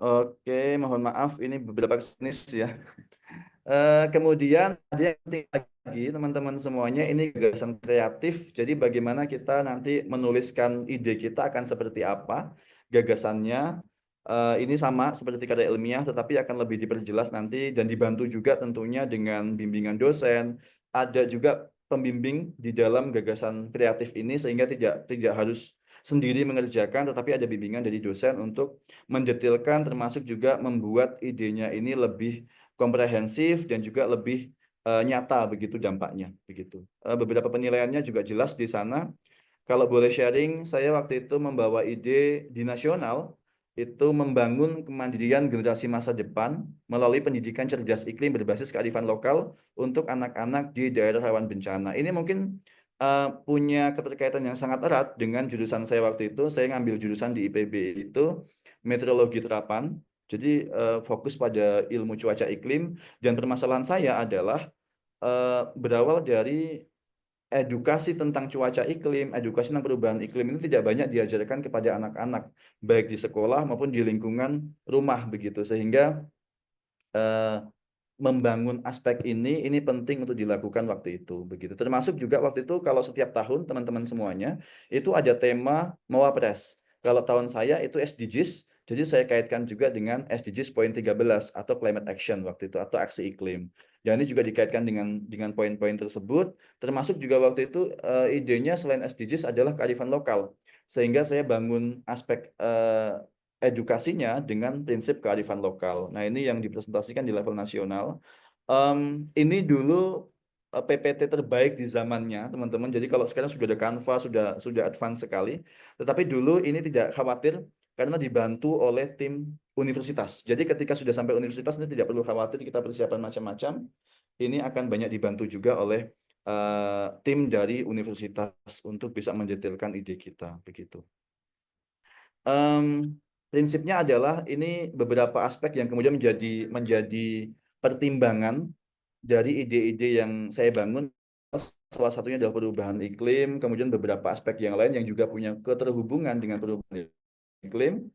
Oke, mohon maaf ini beberapa teknis ya. Kemudian ada yang penting lagi teman-teman semuanya ini gagasan kreatif. Jadi bagaimana kita nanti menuliskan ide kita akan seperti apa gagasannya. Ini sama seperti karya ilmiah, tetapi akan lebih diperjelas nanti dan dibantu juga tentunya dengan bimbingan dosen. Ada juga pembimbing di dalam gagasan kreatif ini sehingga tidak harus sendiri mengerjakan, tetapi ada bimbingan dari dosen untuk mendetilkan termasuk juga membuat idenya ini lebih komprehensif dan juga lebih nyata begitu dampaknya begitu. Beberapa penilaiannya juga jelas di sana. Kalau boleh sharing, saya waktu itu membawa ide di nasional itu membangun kemandirian generasi masa depan melalui pendidikan cerdas iklim berbasis kearifan lokal untuk anak-anak di daerah rawan bencana. Ini mungkin punya keterkaitan yang sangat erat dengan jurusan saya waktu itu. Saya ngambil jurusan di IPB itu meteorologi terapan. Jadi fokus pada ilmu cuaca iklim dan permasalahan saya adalah berawal dari edukasi tentang cuaca iklim, edukasi tentang perubahan iklim ini tidak banyak diajarkan kepada anak-anak, baik di sekolah maupun di lingkungan rumah begitu. Sehingga membangun aspek ini penting untuk dilakukan waktu itu begitu. Termasuk juga waktu itu kalau setiap tahun teman-teman semuanya itu ada tema Mawapres. Kalau tahun saya itu SDGs, jadi saya kaitkan juga dengan SDGs poin 13 atau climate action waktu itu atau aksi iklim. Dan ini juga dikaitkan dengan poin-poin tersebut, termasuk juga waktu itu idenya selain SDGs adalah kearifan lokal. Sehingga saya bangun aspek edukasinya dengan prinsip kearifan lokal. Nah, ini yang dipresentasikan di level nasional. Ini dulu PPT terbaik di zamannya, teman-teman. Jadi kalau sekarang sudah ada Canva, sudah advance sekali. Tetapi dulu ini tidak khawatir karena dibantu oleh tim universitas. Jadi ketika sudah sampai universitas ini tidak perlu khawatir kita persiapan macam-macam. Ini akan banyak dibantu juga oleh tim dari universitas untuk bisa mendetailkan ide kita begitu. Prinsipnya adalah ini beberapa aspek yang kemudian menjadi pertimbangan dari ide-ide yang saya bangun. Salah satunya adalah perubahan iklim, kemudian beberapa aspek yang lain yang juga punya keterhubungan dengan perubahan iklim,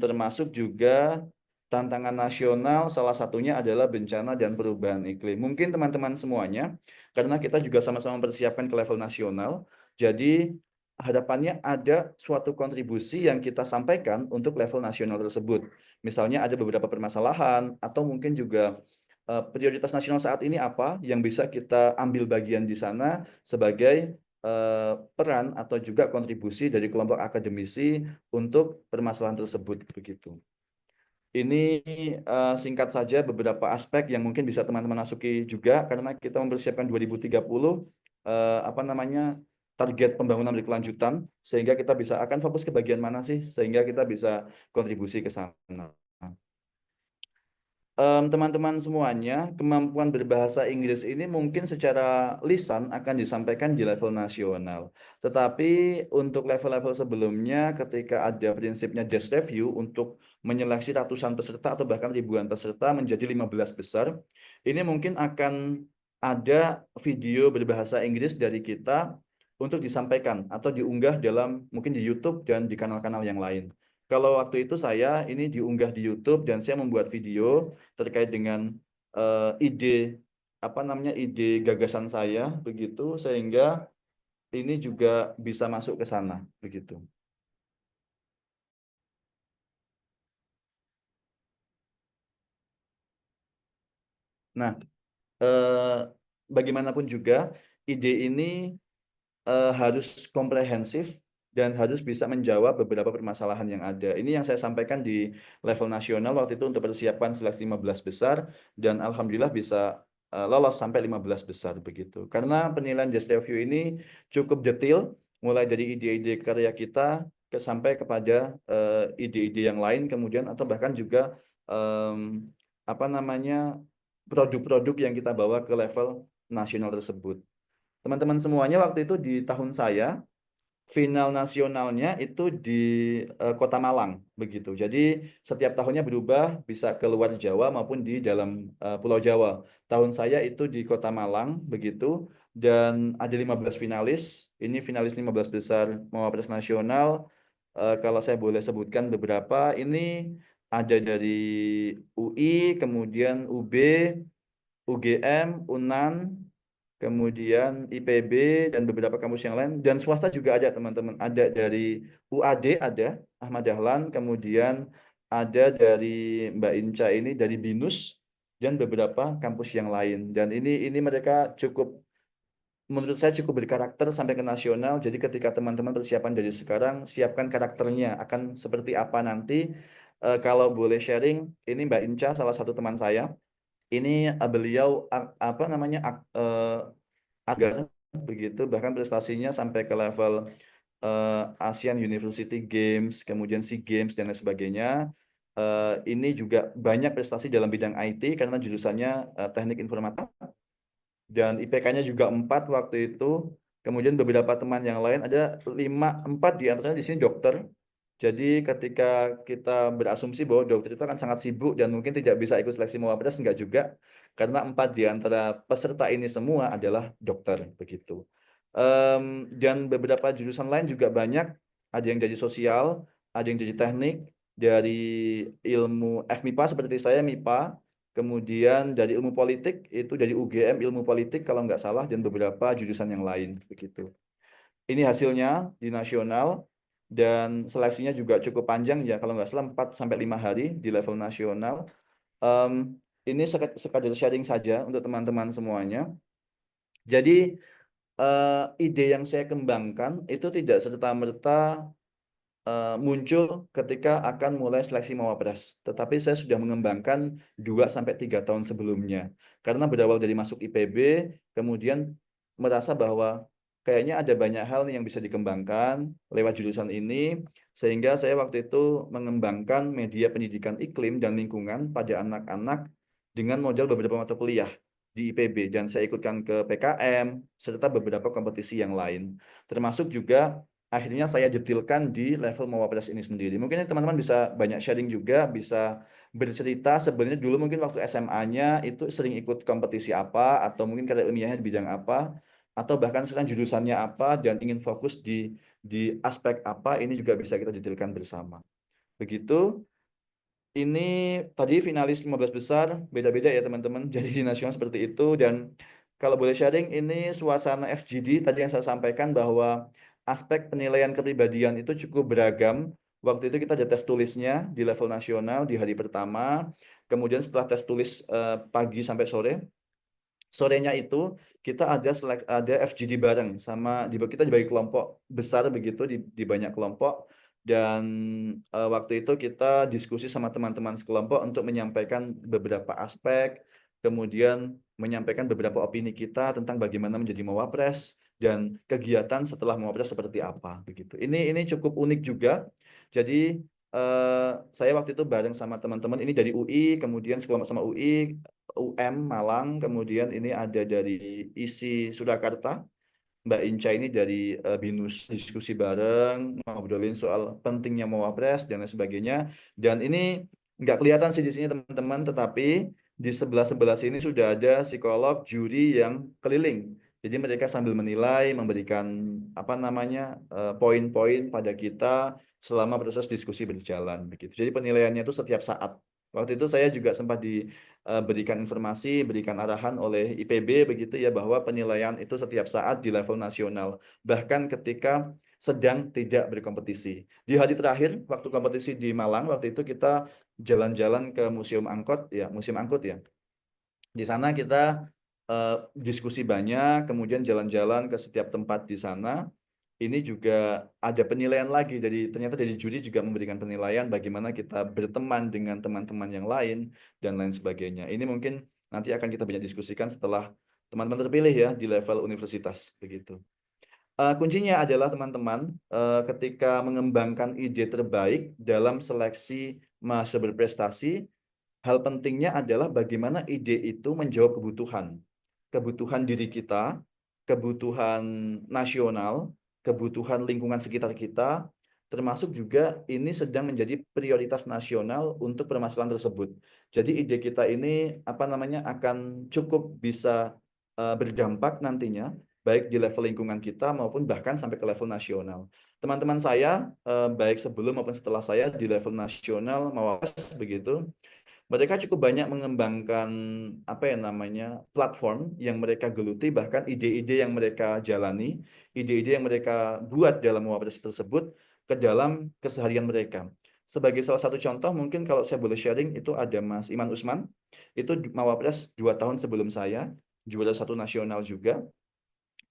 termasuk juga tantangan nasional, salah satunya adalah bencana dan perubahan iklim. Mungkin teman-teman semuanya, karena kita juga sama-sama mempersiapkan ke level nasional, jadi harapannya ada suatu kontribusi yang kita sampaikan untuk level nasional tersebut. Misalnya ada beberapa permasalahan, atau mungkin juga prioritas nasional saat ini apa yang bisa kita ambil bagian di sana sebagai peran atau juga kontribusi dari kelompok akademisi untuk permasalahan tersebut begitu. Ini singkat saja beberapa aspek yang mungkin bisa teman-teman masuki juga karena kita mempersiapkan 2030 target pembangunan berkelanjutan sehingga kita bisa akan fokus ke bagian mana sih sehingga kita bisa kontribusi ke sana. Teman-teman semuanya, kemampuan berbahasa Inggris ini mungkin secara lisan akan disampaikan di level nasional. Tetapi untuk level-level sebelumnya ketika ada prinsipnya desk review untuk menyeleksi ratusan peserta atau bahkan ribuan peserta menjadi 15 besar, ini mungkin akan ada video berbahasa Inggris dari kita untuk disampaikan atau diunggah dalam mungkin di YouTube dan di kanal-kanal yang lain. Kalau waktu itu saya ini diunggah di YouTube dan saya membuat video terkait dengan ide ide gagasan saya begitu sehingga ini juga bisa masuk ke sana begitu. Nah, bagaimanapun juga ide ini harus komprehensif dan harus bisa menjawab beberapa permasalahan yang ada. Ini yang saya sampaikan di level nasional waktu itu untuk persiapan seleksi 15 besar dan alhamdulillah bisa lolos sampai 15 besar begitu. Karena penilaian desk review ini cukup detail mulai dari ide-ide karya kita sampai kepada ide-ide yang lain kemudian atau bahkan juga produk-produk yang kita bawa ke level nasional tersebut. Teman-teman semuanya waktu itu di tahun saya final nasionalnya itu di Kota Malang begitu. Jadi setiap tahunnya berubah bisa ke luar Jawa maupun di dalam Pulau Jawa. Tahun saya itu di Kota Malang begitu dan ada 15 finalis. Ini finalis 15 besar Mawapres nasional. Kalau saya boleh sebutkan beberapa ini ada dari UI, kemudian UB, UGM, UNAN, kemudian IPB dan beberapa kampus yang lain, dan swasta juga ada teman-teman. Ada dari UAD, ada Ahmad Dahlan, kemudian ada dari Mbak Inca ini dari BINUS dan beberapa kampus yang lain. Dan ini mereka cukup, menurut saya cukup berkarakter sampai ke nasional. Jadi ketika teman-teman persiapan dari sekarang, siapkan karakternya akan seperti apa nanti. Kalau boleh sharing, ini Mbak Inca salah satu teman saya. Ini beliau apa namanya agar begitu, bahkan prestasinya sampai ke level Asian University Games, kemudian SEA Games dan lain sebagainya. Ini juga banyak prestasi dalam bidang IT karena jurusannya teknik informatika, dan IPK-nya juga 4 waktu itu. Kemudian beberapa teman yang lain ada 4 di antaranya di sini dokter. Jadi ketika kita berasumsi bahwa dokter itu akan sangat sibuk dan mungkin tidak bisa ikut seleksi Mawapres, enggak juga, karena 4 di antara peserta ini semua adalah dokter begitu. Dan beberapa jurusan lain juga banyak, ada yang dari sosial, ada yang dari teknik, dari ilmu FMIPA seperti saya MIPA, kemudian dari ilmu politik itu dari UGM ilmu politik kalau nggak salah, dan beberapa jurusan yang lain begitu. Ini hasilnya di nasional. Dan seleksinya juga cukup panjang ya, kalau nggak salah 4-5 hari di level nasional. Ini sekadar sharing saja untuk teman-teman semuanya. Jadi ide yang saya kembangkan itu tidak serta-merta muncul ketika akan mulai seleksi Mawapres, tetapi saya sudah mengembangkan 2-3 tahun sebelumnya. Karena berawal dari masuk IPB, kemudian merasa bahwa kayaknya ada banyak hal yang bisa dikembangkan lewat jurusan ini, sehingga saya waktu itu mengembangkan media pendidikan iklim dan lingkungan pada anak-anak dengan model beberapa mata kuliah di IPB, dan saya ikutkan ke PKM serta beberapa kompetisi yang lain, termasuk juga akhirnya saya detilkan di level Mawapres ini sendiri. Mungkin teman-teman bisa banyak sharing juga, bisa bercerita sebenarnya dulu mungkin waktu SMA-nya itu sering ikut kompetisi apa, atau mungkin karya ilmiahnya di bidang apa, atau bahkan sekarang jurusannya apa dan ingin fokus di aspek apa, ini juga bisa kita detilkan bersama. Begitu. Ini tadi finalis 15 besar, beda-beda ya teman-teman. Jadi di nasional seperti itu. Dan kalau boleh sharing, ini suasana FGD tadi yang saya sampaikan bahwa aspek penilaian kepribadian itu cukup beragam. Waktu itu kita ada tes tulisnya di level nasional di hari pertama. Kemudian setelah tes tulis pagi sampai sore, sorenya itu kita ada FGD bareng sama kita dibagi kelompok besar begitu di banyak kelompok. Dan waktu itu kita diskusi sama teman-teman sekelompok untuk menyampaikan beberapa aspek, kemudian menyampaikan beberapa opini kita tentang bagaimana menjadi Mawapres dan kegiatan setelah Mawapres seperti apa begitu. Ini cukup unik juga. Jadi saya waktu itu bareng sama teman-teman ini dari UI, kemudian sekelompok sama UI, UM Malang, kemudian ini ada dari ISI Surakarta, Mbak Inca ini dari BINUS, diskusi bareng, ngobrolin soal pentingnya Mawapres dan lain sebagainya. Dan ini nggak kelihatan sih di sini teman-teman, tetapi di sebelah-sebelah sini sudah ada psikolog, juri yang keliling. Jadi mereka sambil menilai, memberikan apa namanya poin-poin pada kita selama proses diskusi berjalan begitu. Jadi penilaiannya itu setiap saat. Waktu itu saya juga sempat diberikan informasi, berikan arahan oleh IPB begitu ya, bahwa penilaian itu setiap saat di level nasional, bahkan ketika sedang tidak berkompetisi. Di hari terakhir waktu kompetisi di Malang, waktu itu kita jalan-jalan ke Museum Angkut ya, Di sana kita diskusi banyak, kemudian jalan-jalan ke setiap tempat di sana. Ini juga ada penilaian lagi, jadi ternyata dari juri juga memberikan penilaian bagaimana kita berteman dengan teman-teman yang lain dan lain sebagainya. Ini mungkin nanti akan kita banyak diskusikan setelah teman-teman terpilih ya di level universitas begitu. Kuncinya adalah teman-teman ketika mengembangkan ide terbaik dalam seleksi mahasiswa berprestasi, hal pentingnya adalah bagaimana ide itu menjawab kebutuhan diri kita, kebutuhan nasional, kebutuhan lingkungan sekitar kita, termasuk juga ini sedang menjadi prioritas nasional untuk permasalahan tersebut. Jadi ide kita ini akan cukup bisa berdampak nantinya, baik di level lingkungan kita maupun bahkan sampai ke level nasional. Teman-teman saya, baik sebelum maupun setelah saya di level nasional Mawapres begitu, mereka cukup banyak mengembangkan platform yang mereka geluti, bahkan ide-ide yang mereka jalani, ide-ide yang mereka buat dalam Mawapres tersebut ke dalam keseharian mereka. Sebagai salah satu contoh, mungkin kalau saya boleh sharing, itu ada Mas Iman Usman, itu Mawapres 2 tahun sebelum saya, juara 1 nasional juga.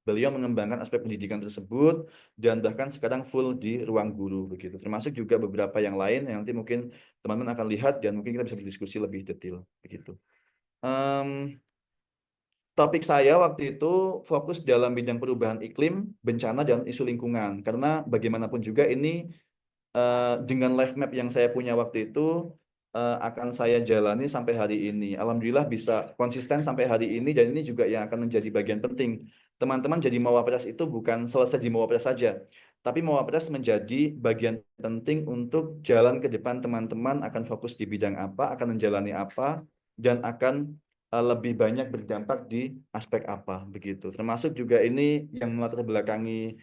Beliau mengembangkan aspek pendidikan tersebut dan bahkan sekarang full di ruang guru begitu. Termasuk juga beberapa yang lain yang nanti mungkin teman-teman akan lihat dan mungkin kita bisa berdiskusi lebih detail begitu. Topik saya waktu itu fokus dalam bidang perubahan iklim, bencana dan isu lingkungan, karena bagaimanapun juga ini dengan life map yang saya punya waktu itu akan saya jalani sampai hari ini. Alhamdulillah bisa konsisten sampai hari ini, dan ini juga yang akan menjadi bagian penting. Teman-teman jadi Mawapres itu bukan selesai di Mawapres saja, tapi Mawapres menjadi bagian penting untuk jalan ke depan. Teman-teman akan fokus di bidang apa, akan menjalani apa, dan akan lebih banyak berdampak di aspek apa begitu. Termasuk juga ini yang melatar belakangi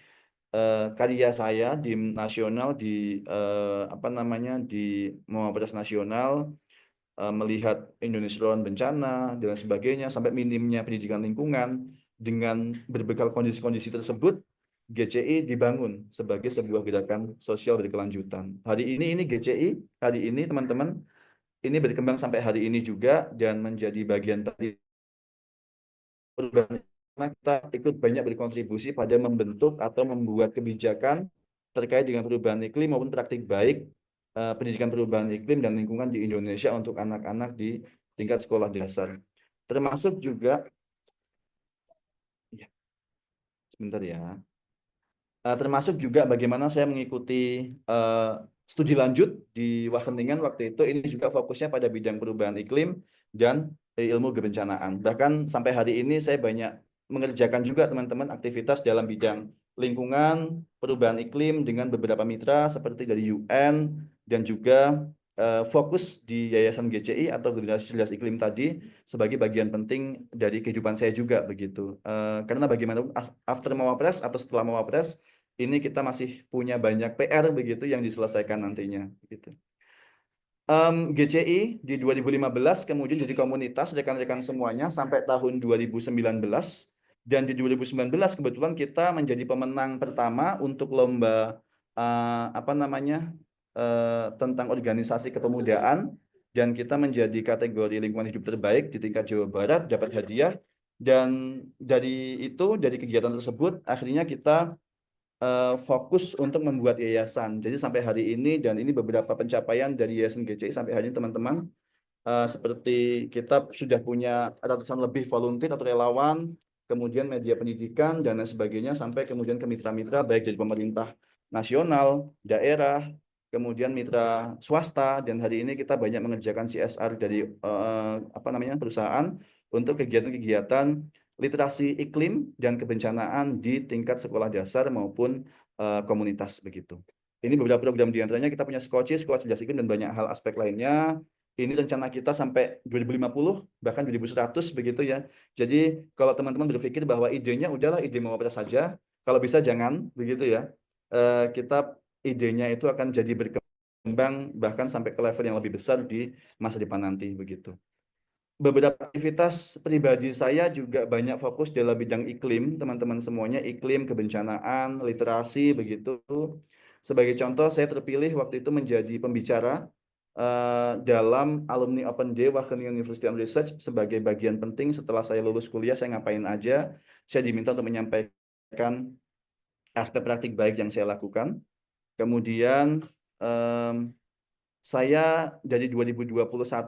karya saya di nasional, di di Mawapres nasional, melihat Indonesia rawan bencana dan sebagainya, sampai minimnya pendidikan lingkungan. Dengan berbekal kondisi-kondisi tersebut, GCI dibangun sebagai sebuah gerakan sosial berkelanjutan. Hari ini GCI, hari ini teman-teman, ini berkembang sampai hari ini juga dan menjadi bagian dari perubahan. Kita ikut banyak berkontribusi pada membentuk atau membuat kebijakan terkait dengan perubahan iklim maupun praktik baik pendidikan perubahan iklim dan lingkungan di Indonesia untuk anak-anak di tingkat sekolah dasar. Termasuk juga, sebentar ya, termasuk juga bagaimana saya mengikuti studi lanjut di Wageningen waktu itu. Ini juga fokusnya pada bidang perubahan iklim dan ilmu kebencanaan. Bahkan sampai hari ini saya banyak mengerjakan juga teman-teman aktivitas dalam bidang lingkungan, perubahan iklim dengan beberapa mitra seperti dari UN, dan juga fokus di Yayasan GCI atau Generasi Cerdas Iklim tadi sebagai bagian penting dari kehidupan saya juga begitu. Karena bagaimanapun after Mawapres atau setelah Mawapres ini kita masih punya banyak PR begitu yang diselesaikan nantinya gitu. GCI di 2015 kemudian jadi komunitas rekan-rekan semuanya sampai tahun 2019, dan di 2019 kebetulan kita menjadi pemenang pertama untuk lomba tentang organisasi kepemudaan, dan kita menjadi kategori lingkungan hidup terbaik di tingkat Jawa Barat, dapat hadiah. Dan dari kegiatan tersebut akhirnya kita fokus untuk membuat yayasan. Jadi sampai hari ini, dan ini beberapa pencapaian dari Yayasan GCI sampai hari ini teman-teman, seperti kita sudah punya ratusan lebih volunteer atau relawan, kemudian media pendidikan dan lain sebagainya, sampai kemudian ke mitra-mitra baik dari pemerintah nasional, daerah, kemudian mitra swasta, dan hari ini kita banyak mengerjakan CSR dari perusahaan untuk kegiatan-kegiatan literasi iklim dan kebencanaan di tingkat sekolah dasar maupun komunitas begitu. Ini beberapa program di antaranya kita punya Skoci, Sekolah Cerdas Iklim, dan banyak hal aspek lainnya. Ini rencana kita sampai 2050 bahkan 2100 begitu ya. Jadi kalau teman-teman berpikir bahwa idenya udahlah ide Mawapres saja, kalau bisa jangan begitu ya. Kita idenya itu akan jadi berkembang bahkan sampai ke level yang lebih besar di masa depan nanti begitu. Beberapa aktivitas pribadi saya juga banyak fokus dalam bidang iklim, teman-teman semuanya, iklim, kebencanaan, literasi begitu. Sebagai contoh, saya terpilih waktu itu menjadi pembicara dalam Alumni Open Day Wageningen University and Research sebagai bagian penting. Setelah saya lulus kuliah, saya ngapain aja, saya diminta untuk menyampaikan aspek praktik baik yang saya lakukan. Kemudian saya dari 2021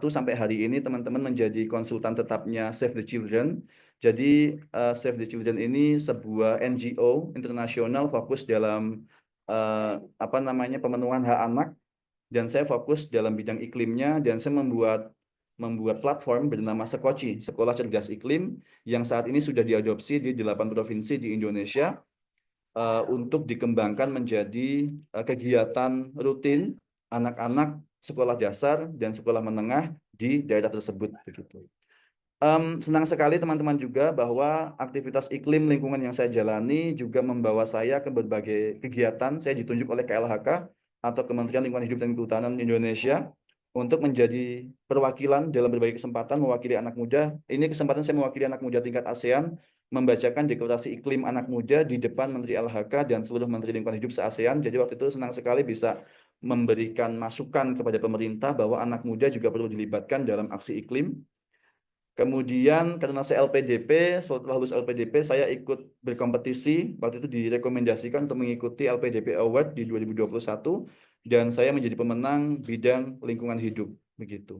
sampai hari ini teman-teman menjadi konsultan tetapnya Save the Children. Jadi Save the Children ini sebuah NGO internasional fokus dalam pemenuhan hak anak, dan saya fokus dalam bidang iklimnya, dan saya membuat platform bernama Skoci, Sekolah Cerdas Iklim, yang saat ini sudah diadopsi di 8 provinsi di Indonesia untuk dikembangkan menjadi kegiatan rutin anak-anak sekolah dasar dan sekolah menengah di daerah tersebut begitu. Senang sekali teman-teman juga bahwa aktivitas iklim lingkungan yang saya jalani juga membawa saya ke berbagai kegiatan. Saya ditunjuk oleh KLHK atau Kementerian Lingkungan Hidup dan Kehutanan Indonesia untuk menjadi perwakilan dalam berbagai kesempatan mewakili anak muda. Ini kesempatan saya mewakili anak muda tingkat ASEAN, membacakan deklarasi iklim anak muda di depan Menteri LHK dan seluruh Menteri Lingkungan Hidup se-ASEAN. Jadi waktu itu senang sekali bisa memberikan masukan kepada pemerintah bahwa anak muda juga perlu dilibatkan dalam aksi iklim. Kemudian karena saya LPDP, setelah lulus LPDP saya ikut berkompetisi, waktu itu direkomendasikan untuk mengikuti LPDP Award di 2021 dan saya menjadi pemenang bidang lingkungan hidup begitu.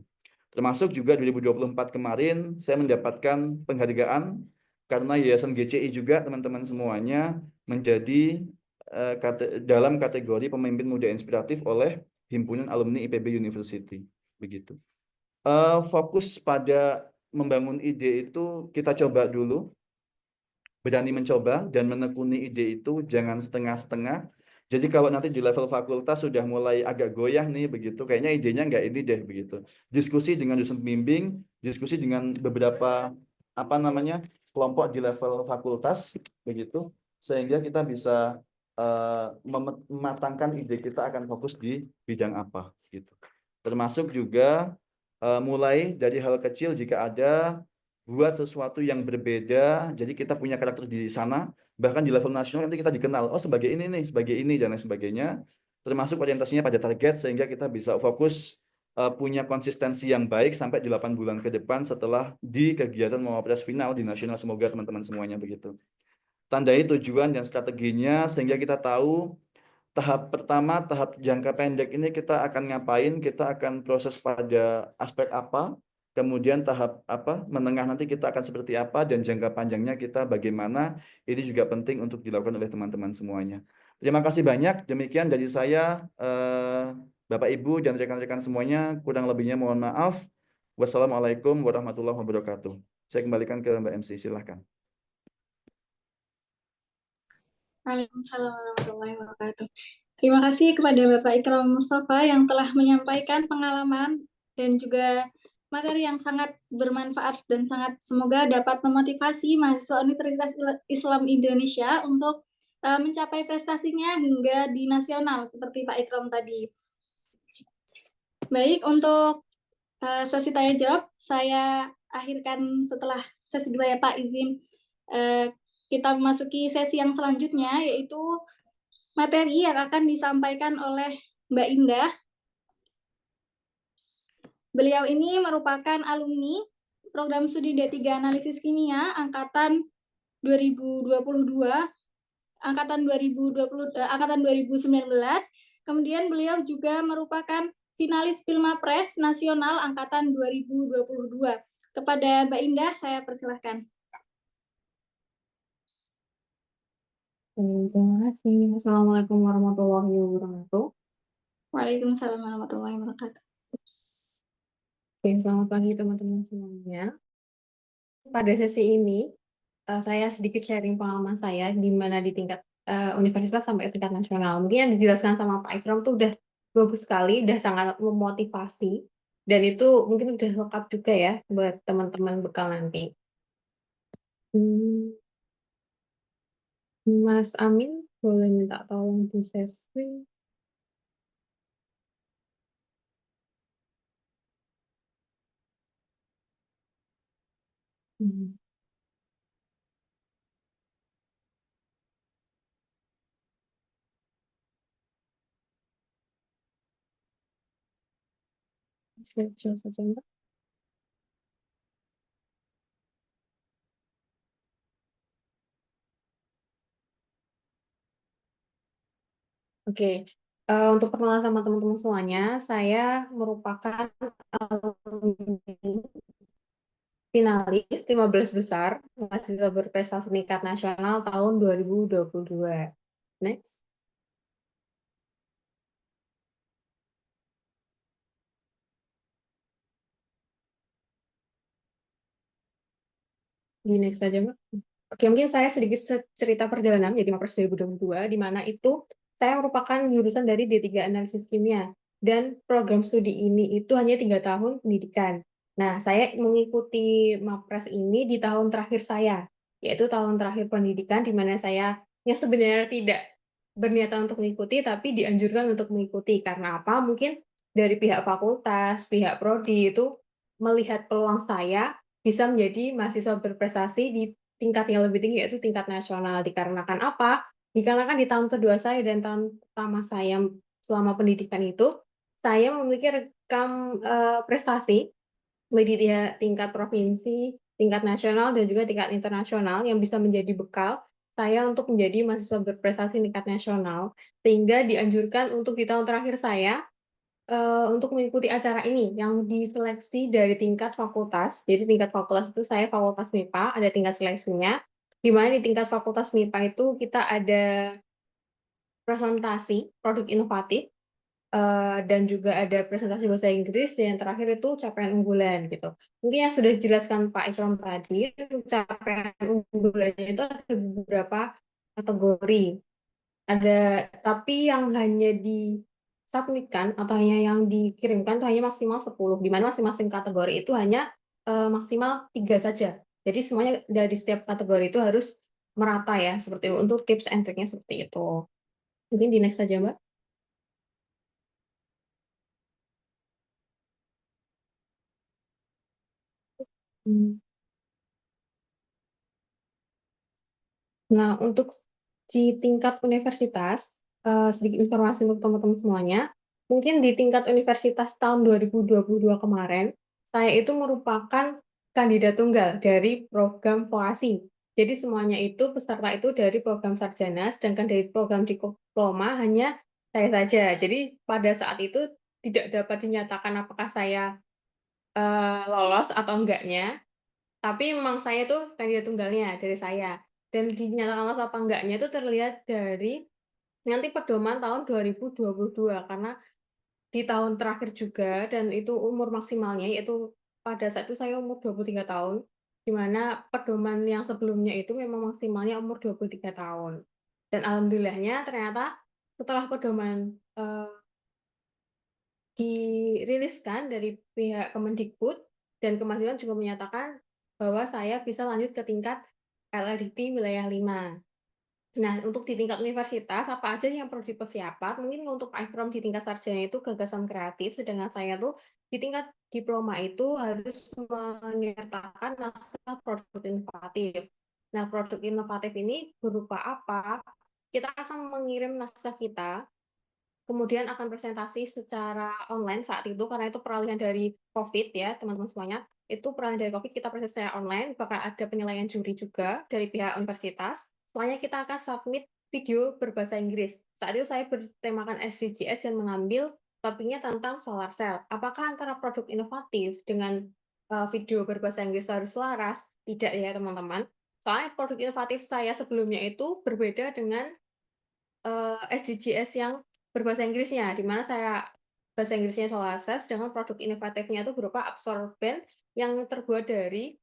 Termasuk juga 2024 kemarin saya mendapatkan penghargaan karena Yayasan GCI juga teman-teman semuanya menjadi dalam kategori pemimpin muda inspiratif oleh Himpunan Alumni IPB University begitu. Fokus pada membangun ide itu kita coba dulu, berani mencoba dan menekuni ide itu, jangan setengah-setengah. Jadi kalau nanti di level fakultas sudah mulai agak goyah nih begitu, kayaknya idenya nggak ini deh begitu. Diskusi dengan dosen pembimbing, diskusi dengan beberapa kelompok di level fakultas begitu, sehingga kita bisa mematangkan ide kita akan fokus di bidang apa gitu. Termasuk juga mulai dari hal kecil jika ada, buat sesuatu yang berbeda, jadi kita punya karakter di sana, bahkan di level nasional nanti kita dikenal, oh sebagai ini nih, sebagai ini, dan lain sebagainya, termasuk orientasinya pada target, sehingga kita bisa fokus punya konsistensi yang baik sampai 8 bulan ke depan setelah di kegiatan Mawapres final di nasional, semoga teman-teman semuanya begitu. Tandai tujuan dan strateginya, sehingga kita tahu tahap pertama, tahap jangka pendek ini kita akan ngapain, kita akan proses pada aspek apa, kemudian tahap menengah nanti kita akan seperti apa, dan jangka panjangnya kita bagaimana, ini juga penting untuk dilakukan oleh teman-teman semuanya. Terima kasih banyak, demikian dari saya, Bapak Ibu dan rekan-rekan semuanya, kurang lebihnya mohon maaf. Wassalamualaikum warahmatullahi wabarakatuh. Saya kembalikan ke Mbak MC, silahkan. Waalaikumsalam warahmatullahi wabarakatuh. Terima kasih kepada Bapak Ikram Mustafa yang telah menyampaikan pengalaman dan juga materi yang sangat bermanfaat dan sangat semoga dapat memotivasi mahasiswa Universitas Islam Indonesia untuk mencapai prestasinya hingga di nasional seperti Pak Ikram tadi. Baik, untuk sesi tanya jawab saya akhirkan setelah sesi 2 ya Pak, izin kita memasuki sesi yang selanjutnya, yaitu materi yang akan disampaikan oleh Mbak Indah. Beliau ini merupakan alumni program studi D3 Analisis Kimia angkatan 2022, angkatan 2019. Kemudian beliau juga merupakan finalis Filmapres Nasional angkatan 2022. Kepada Mbak Indah, saya persilahkan. Terima kasih. Assalamualaikum warahmatullahi wabarakatuh. Waalaikumsalam warahmatullahi wabarakatuh. Oke, selamat pagi teman-teman semuanya. Pada sesi ini, saya sedikit sharing pengalaman saya di mana di tingkat universitas sampai tingkat nasional. Mungkin yang dijelaskan sama Pak Ikram tuh udah bagus sekali, udah sangat memotivasi, dan itu mungkin udah lengkap juga ya buat teman-teman bekal nanti. Mas Amin, boleh minta tolong di share screen? Share saja, Mbak. Oke, untuk perkenalan sama teman-teman semuanya, saya merupakan finalis 15 besar mahasiswa berprestasi tingkat nasional tahun 2022. Next. Di next saja, Mbak. Oke, mungkin saya sedikit cerita perjalanan jadi Mapres 2022, di mana itu saya merupakan jurusan dari D3 Analisis Kimia, dan program studi ini itu hanya 3 tahun pendidikan. Nah, saya mengikuti Mapres ini di tahun terakhir saya, yaitu tahun terakhir pendidikan, di mana saya yang sebenarnya tidak berniatan untuk mengikuti, tapi dianjurkan untuk mengikuti. Karena apa? Mungkin dari pihak fakultas, pihak prodi itu melihat peluang saya bisa menjadi mahasiswa berprestasi di tingkat yang lebih tinggi, yaitu tingkat nasional. Dikarenakan apa? Dikarenakan di tahun kedua saya dan tahun pertama saya selama pendidikan itu, saya memiliki rekam prestasi baik di tingkat provinsi, tingkat nasional, dan juga tingkat internasional yang bisa menjadi bekal saya untuk menjadi mahasiswa berprestasi tingkat nasional, sehingga dianjurkan untuk di tahun terakhir saya untuk mengikuti acara ini yang diseleksi dari tingkat fakultas. Jadi tingkat fakultas itu saya fakultas MIPA, ada tingkat seleksinya, di mana di tingkat fakultas MIPA itu kita ada presentasi produk inovatif, dan juga ada presentasi bahasa Inggris, dan yang terakhir itu capaian unggulan gitu. Mungkin yang sudah dijelaskan Pak Ikram tadi, capaian unggulannya itu ada beberapa kategori. Tapi yang hanya disubmitkan atau hanya yang dikirimkan itu hanya maksimal 10, di mana masing-masing kategori itu hanya, maksimal 3 saja. Jadi semuanya dari setiap kategori itu harus merata ya, seperti itu. Untuk tips and triknya seperti itu. Mungkin di next saja, Mbak. Hmm. Nah, untuk di tingkat universitas, sedikit informasi untuk teman-teman semuanya, mungkin di tingkat universitas tahun 2022 kemarin, saya itu merupakan kandidat tunggal dari program vokasi. Jadi semuanya itu peserta itu dari program sarjana, sedangkan dari program diploma hanya saya saja. Jadi pada saat itu tidak dapat dinyatakan apakah saya lolos atau enggaknya, tapi memang saya tuh kandidat tunggalnya, dari saya. Dan dinyatakan lolos apa enggaknya itu terlihat dari nanti pedoman tahun 2022, karena di tahun terakhir juga dan itu umur maksimalnya, yaitu pada saat itu saya umur 23 tahun, di mana pedoman yang sebelumnya itu memang maksimalnya umur 23 tahun. Dan alhamdulillahnya ternyata setelah pedoman, diriliskan dari pihak Kemendikbud, dan Kemahasiswaan juga menyatakan bahwa saya bisa lanjut ke tingkat LLDT wilayah 5. Nah, untuk di tingkat universitas, apa aja yang perlu dipersiapkan? Mungkin untuk Pak Ikram di tingkat sarjana itu gagasan kreatif, sedangkan saya tuh di tingkat diploma itu harus menyertakan naskah produk inovatif. Nah, produk inovatif ini berupa apa? Kita akan mengirim naskah kita, kemudian akan presentasi secara online saat itu, karena itu peralihan dari COVID ya, teman-teman semuanya. Itu peralihan dari COVID, kita presentasi secara online, bakal ada penilaian juri juga dari pihak universitas. Setelahnya kita akan submit video berbahasa Inggris. Saat itu saya bertemakan SDGs dan mengambil topiknya tentang solar cell. Apakah antara produk inovatif dengan video berbahasa Inggris harus selaras? Tidak ya, teman-teman. Soalnya produk inovatif saya sebelumnya itu berbeda dengan SDGs yang berbahasa Inggrisnya, di mana saya bahasa Inggrisnya solar cell, sedangkan produk inovatifnya itu berupa absorben yang terbuat dari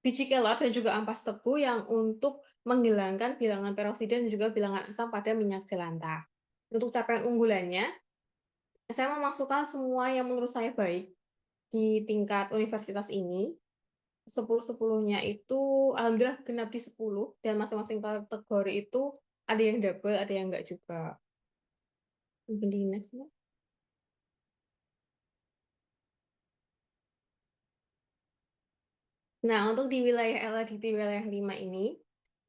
biji kelor dan juga ampas tebu yang untuk menghilangkan bilangan peroksida dan juga bilangan asam pada minyak jelantah. Untuk capaian unggulannya, saya memasukkan semua yang menurut saya baik di tingkat universitas ini. 10-10-nya itu alhamdulillah genap di 10, dan masing-masing kategori itu ada yang double, ada yang enggak juga. Mungkin di next, Mbak. Nah, untuk di wilayah LADT wilayah 5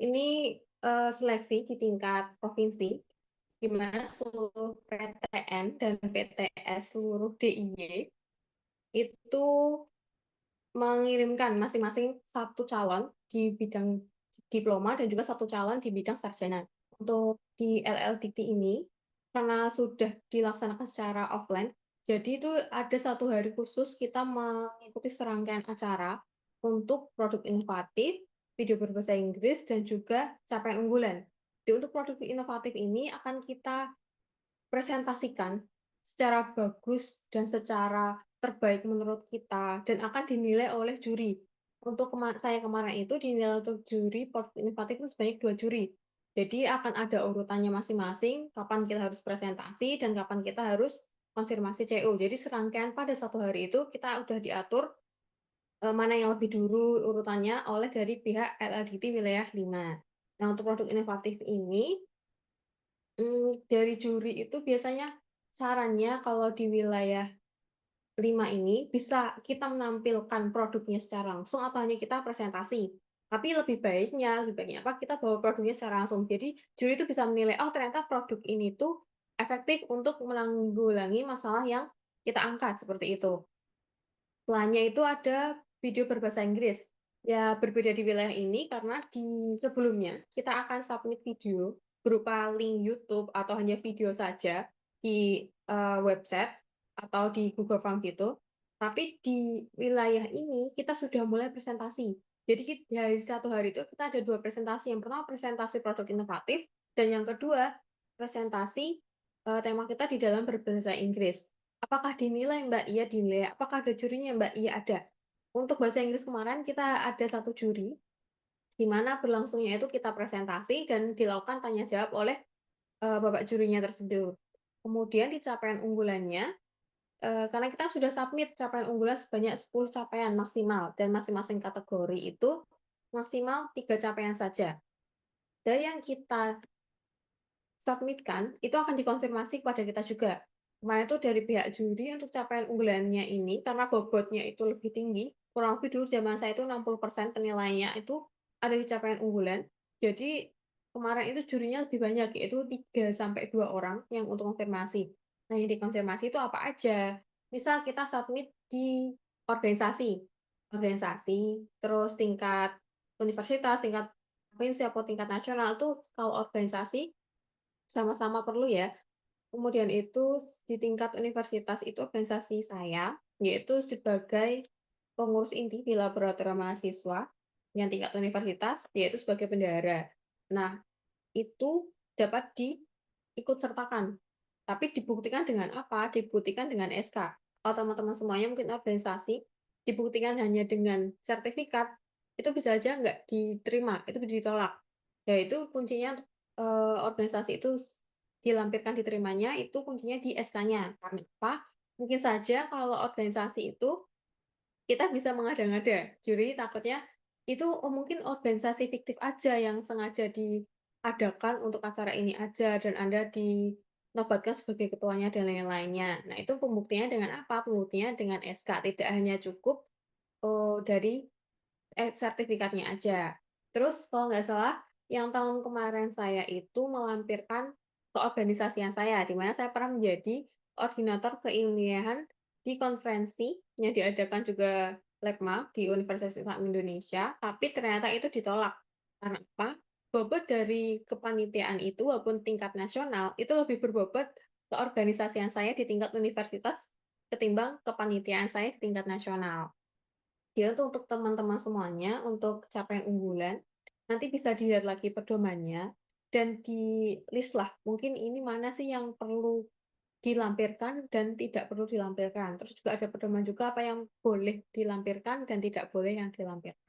ini seleksi di tingkat provinsi, di mana seluruh PTN dan PTS seluruh DIY itu mengirimkan masing-masing satu calon di bidang diploma dan juga satu calon di bidang sarjana. Untuk di LLDT ini, karena sudah dilaksanakan secara offline, jadi itu ada 1 hari khusus kita mengikuti serangkaian acara untuk produk inovatif, video berbahasa Inggris, dan juga capaian unggulan. Jadi untuk produk inovatif ini akan kita presentasikan secara bagus dan secara terbaik menurut kita, dan akan dinilai oleh juri. Untuk saya kemarin itu dinilai untuk juri produk inovatif itu sebanyak 2 juri. Jadi akan ada urutannya masing-masing, kapan kita harus presentasi dan kapan kita harus konfirmasi CO. Jadi serangkaian pada 1 hari itu kita udah diatur mana yang lebih dulu urutannya oleh dari pihak LLDT wilayah 5. Nah, untuk produk inovatif ini, dari juri itu biasanya caranya kalau di wilayah 5 ini bisa kita menampilkan produknya secara langsung atau hanya kita presentasi. Tapi lebih baiknya apa, kita bawa produknya secara langsung. Jadi juri itu bisa menilai, oh ternyata produk ini tuh efektif untuk menanggulangi masalah yang kita angkat, seperti itu. Setelahnya itu ada video berbahasa Inggris. Ya, berbeda di wilayah ini karena di sebelumnya kita akan submit video berupa link YouTube atau hanya video saja di website atau di Google Form gitu. Tapi di wilayah ini kita sudah mulai presentasi. Jadi dari satu hari itu kita ada 2 presentasi. Yang pertama presentasi produk inovatif dan yang kedua presentasi tema kita di dalam berbahasa Inggris. Apakah dinilai, Mbak? Iya, dinilai. Apakah ada jurinya, Mbak? Iya, ada. Untuk bahasa Inggris kemarin kita ada 1 juri, di mana berlangsungnya itu kita presentasi dan dilakukan tanya jawab oleh Bapak jurinya tersebut. Kemudian di capaian unggulannya, karena kita sudah submit capaian unggulan sebanyak 10 capaian maksimal, dan masing-masing kategori itu maksimal 3 capaian saja. Dari yang kita submitkan, itu akan dikonfirmasi kepada kita juga. Kemarin itu dari pihak juri untuk capaian unggulannya ini, karena bobotnya itu lebih tinggi, kurang lebih dulu zaman saya itu 60% penilaiannya itu ada di capaian unggulan. Jadi kemarin itu jurinya lebih banyak, yaitu 3-2 orang yang untuk konfirmasi. Nah, yang dikonfirmasi itu apa aja? Misal kita submit di organisasi, terus tingkat universitas, tingkat provinsi, atau tingkat nasional, itu kalau organisasi sama-sama perlu ya. Kemudian itu di tingkat universitas itu organisasi saya, yaitu sebagai pengurus inti di laboratorium mahasiswa, yang tingkat universitas, yaitu sebagai bendahara. Nah, itu dapat diikut sertakan. Tapi dibuktikan dengan apa? Dibuktikan dengan SK. Kalau teman-teman semuanya mungkin organisasi, dibuktikan hanya dengan sertifikat, itu bisa aja nggak diterima, itu ditolak. Yaitu kuncinya organisasi itu dilampirkan diterimanya, itu kuncinya di SK-nya. Karena apa? Mungkin saja kalau organisasi itu kita bisa mengada-ngada. Juri takutnya itu mungkin organisasi fiktif aja yang sengaja diadakan untuk acara ini aja dan Anda dinobatkan sebagai ketuanya dan lain-lainnya. Nah, itu pembuktiannya dengan apa? Pembuktiannya dengan SK. Tidak hanya cukup dari sertifikatnya aja. Terus kalau nggak salah, yang tahun kemarin saya itu melampirkan keorganisasian saya, di mana saya pernah menjadi koordinator keilmiahan di konferensi yang diadakan juga LEPMA di Universitas Islam Indonesia, tapi ternyata itu ditolak. Karena apa? Bobot dari kepanitiaan itu, walaupun tingkat nasional, itu lebih berbobot keorganisasian saya di tingkat universitas ketimbang kepanitiaan saya di tingkat nasional. Dia tuh untuk teman-teman semuanya, untuk capaian unggulan, nanti bisa dilihat lagi pedomannya, dan di list lah, mungkin ini mana sih yang perlu dilampirkan dan tidak perlu dilampirkan. Terus juga ada pedoman juga apa yang boleh dilampirkan dan tidak boleh yang dilampirkan.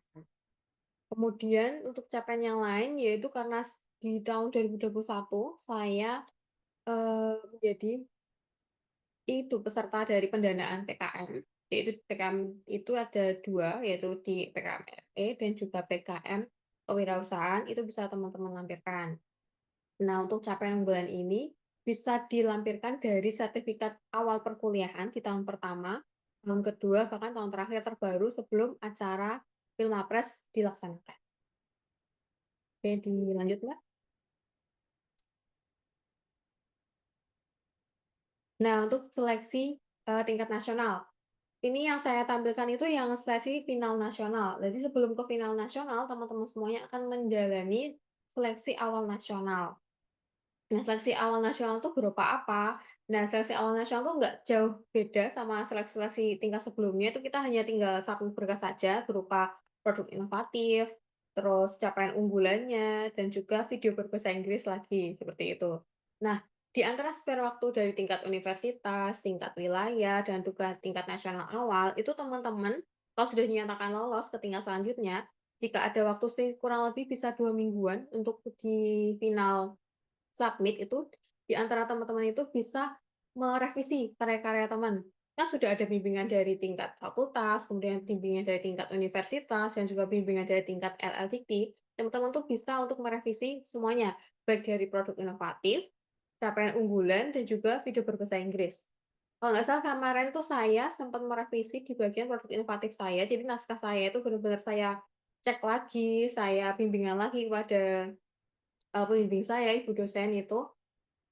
Kemudian untuk capaian yang lain, yaitu karena di tahun 2021, saya menjadi itu peserta dari pendanaan PKM, yaitu PKM itu ada 2, yaitu di PKM RE dan juga PKM kewirausahaan, itu bisa teman-teman lampirkan. Nah, untuk capaian unggulan ini bisa dilampirkan dari sertifikat awal perkuliahan di tahun pertama, tahun kedua, bahkan tahun terakhir terbaru sebelum acara Filmapres dilaksanakan. Oke, dilanjut, Mbak. Nah, untuk seleksi tingkat nasional, ini yang saya tampilkan itu yang seleksi final nasional. Jadi sebelum ke final nasional, teman-teman semuanya akan menjalani seleksi awal nasional. Nah, seleksi awal nasional itu berupa apa? Nah, seleksi awal nasional itu nggak jauh beda sama seleksi-seleksi tingkat sebelumnya. Itu kita hanya tinggal satu berkas saja berupa produk inovatif, terus capaian unggulannya, dan juga video berbahasa Inggris lagi, seperti itu. Nah, di antara spare waktu dari tingkat universitas, tingkat wilayah, dan juga tingkat nasional awal, itu teman-teman, kalau sudah dinyatakan lolos ke tingkat selanjutnya, jika ada waktu sih kurang lebih bisa 2 mingguan untuk di final submit itu, di antara teman-teman itu bisa merevisi karya-karya teman. Kan sudah ada bimbingan dari tingkat fakultas, kemudian bimbingan dari tingkat universitas, dan juga bimbingan dari tingkat LLDT. Teman-teman tuh bisa untuk merevisi semuanya, baik dari produk inovatif, capaian unggulan, dan juga video berbahasa Inggris. Kalau nggak salah kemarin tuh saya sempat merevisi di bagian produk inovatif saya, jadi naskah saya itu benar-benar saya cek lagi, saya bimbingan lagi kepada pembimbing saya, ibu dosen itu.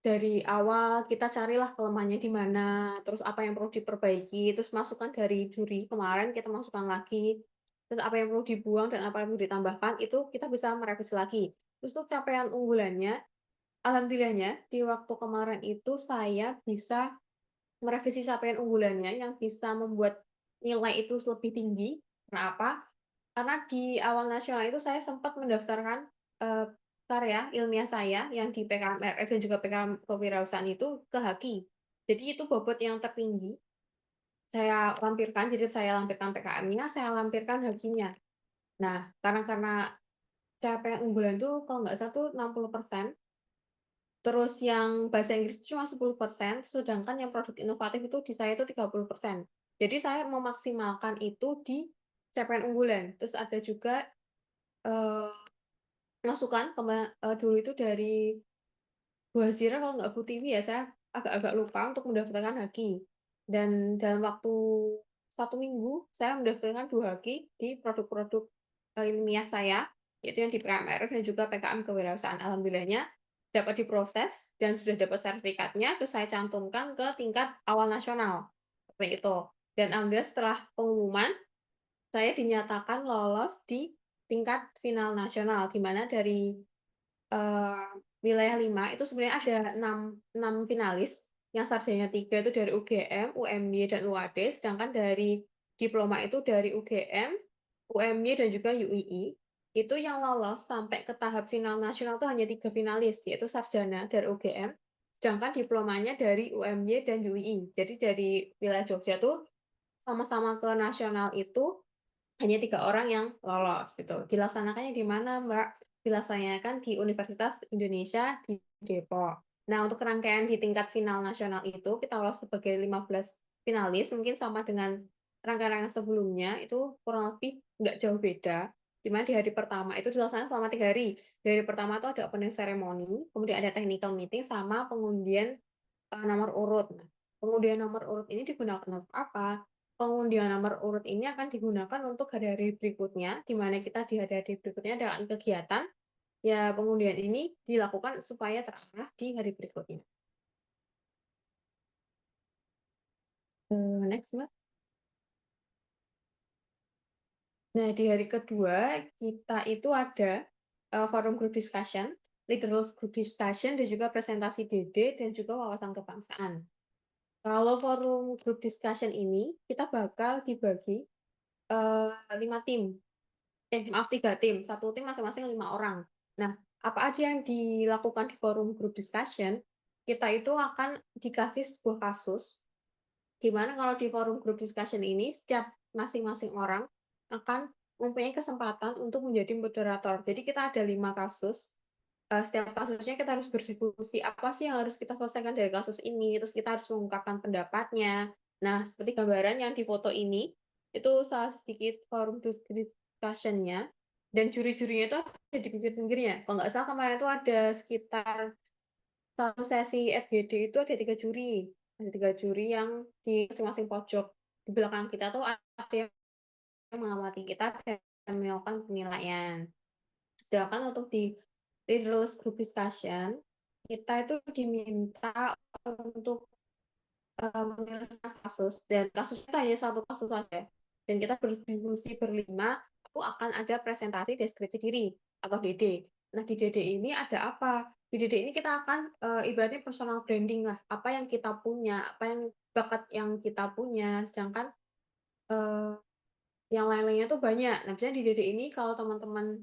Dari awal kita carilah kelemahannya di mana, terus apa yang perlu diperbaiki, terus masukan dari juri kemarin kita masukkan lagi, terus apa yang perlu dibuang dan apa yang perlu ditambahkan, itu kita bisa merevisi lagi. Terus tuh capaian unggulannya, alhamdulillahnya di waktu kemarin itu saya bisa merevisi capaian unggulannya yang bisa membuat nilai itu lebih tinggi. Kenapa? Karena di awal nasional itu saya sempat mendaftarkan, karya ilmiah saya yang di PKMRF dan juga PKM Kewirausahaan itu ke HAKI. Jadi itu bobot yang tertinggi saya lampirkan, jadi saya lampirkan PKM-nya, saya lampirkan HAKI-nya. Nah, karena capaian unggulan tuh kalau nggak salah tuh 60%, terus yang bahasa Inggris cuma 10%, sedangkan yang produk inovatif itu di saya itu 30%. Jadi saya memaksimalkan itu di capaian unggulan. Terus ada juga, eee masukan dulu itu dari Bu Hazira kalau nggak Bu Tiwi ya, saya agak-agak lupa untuk mendaftarkan HAKI. Dan dalam waktu 1 minggu, saya mendaftarkan 2 HAKI di produk-produk, ilmiah saya, yaitu yang di PKMRF dan juga PKM Kewirausahaan. Alhamdulillahnya dapat diproses dan sudah dapat sertifikatnya, terus saya cantumkan ke tingkat awal nasional, seperti itu. Dan alhamdulillah setelah pengumuman, saya dinyatakan lolos di tingkat final nasional, di mana dari wilayah 5 itu sebenarnya ada 6 finalis, yang sarjana 3 itu dari UGM, UMY, dan UAD, sedangkan dari diploma itu dari UGM, UMY, dan juga UII. Itu yang lolos sampai ke tahap final nasional itu hanya 3 finalis, yaitu sarjana dari UGM, sedangkan diplomanya dari UMY dan UII. Jadi dari wilayah Jogja tuh sama-sama ke nasional itu hanya 3 orang yang lolos gitu. Dilaksanakannya di mana, Mbak? Dilaksanakan di Universitas Indonesia di Depok. Nah, untuk rangkaian di tingkat final nasional itu kita lolos sebagai 15 finalis, mungkin sama dengan rangkaian-rangkaian sebelumnya, itu kurang lebih nggak jauh beda. Di mana di hari pertama itu dilaksanakan selama 3 hari. Dari hari pertama itu ada opening ceremony, kemudian ada technical meeting, sama pengundian nomor urut. Nah, pengundian nomor urut ini digunakan untuk apa? Pengundian nomor urut ini akan digunakan untuk hari-hari berikutnya, di mana kita di hari-hari berikutnya ada kegiatan, ya pengundian ini dilakukan supaya terarah di hari berikutnya. Next, Mbak. Nah, di hari kedua, kita itu ada forum group discussion, leaders group discussion, dan juga presentasi DD, dan juga wawasan kebangsaan. Kalau forum group discussion ini, kita bakal dibagi 5 tim. Maaf, 3 tim. 1 tim masing-masing 5 orang. Nah, apa aja yang dilakukan di forum group discussion, kita itu akan dikasih sebuah kasus, di mana kalau di forum group discussion ini, setiap masing-masing orang akan mempunyai kesempatan untuk menjadi moderator. Jadi kita ada 5 kasus, setiap kasusnya kita harus berdiskusi, apa sih yang harus kita selesaikan dari kasus ini, terus kita harus mengungkapkan pendapatnya. Nah, seperti gambaran yang di foto ini, itu salah sedikit forum discussion-nya, dan juri-jurinya itu ada di pinggir-pinggirnya. Kalau nggak salah kemarin itu ada sekitar 1 sesi FGD itu ada 3 juri. Ada 3 juri yang di masing-masing pojok. Di belakang kita tuh ada yang mengamati kita dan melakukan penilaian. Sedangkan untuk di leaders group discussion, kita itu diminta untuk menyelesaikan kasus, dan kasusnya hanya 1 kasus saja. Dan kita berdiskusi berlima, itu akan ada presentasi deskripsi diri atau DD. Nah, di DD ini ada apa? Di DD ini kita akan ibaratnya personal branding lah, apa yang kita punya, apa yang bakat yang kita punya, sedangkan yang lain-lainnya tuh banyak. Nah, misalnya di DD ini kalau teman-teman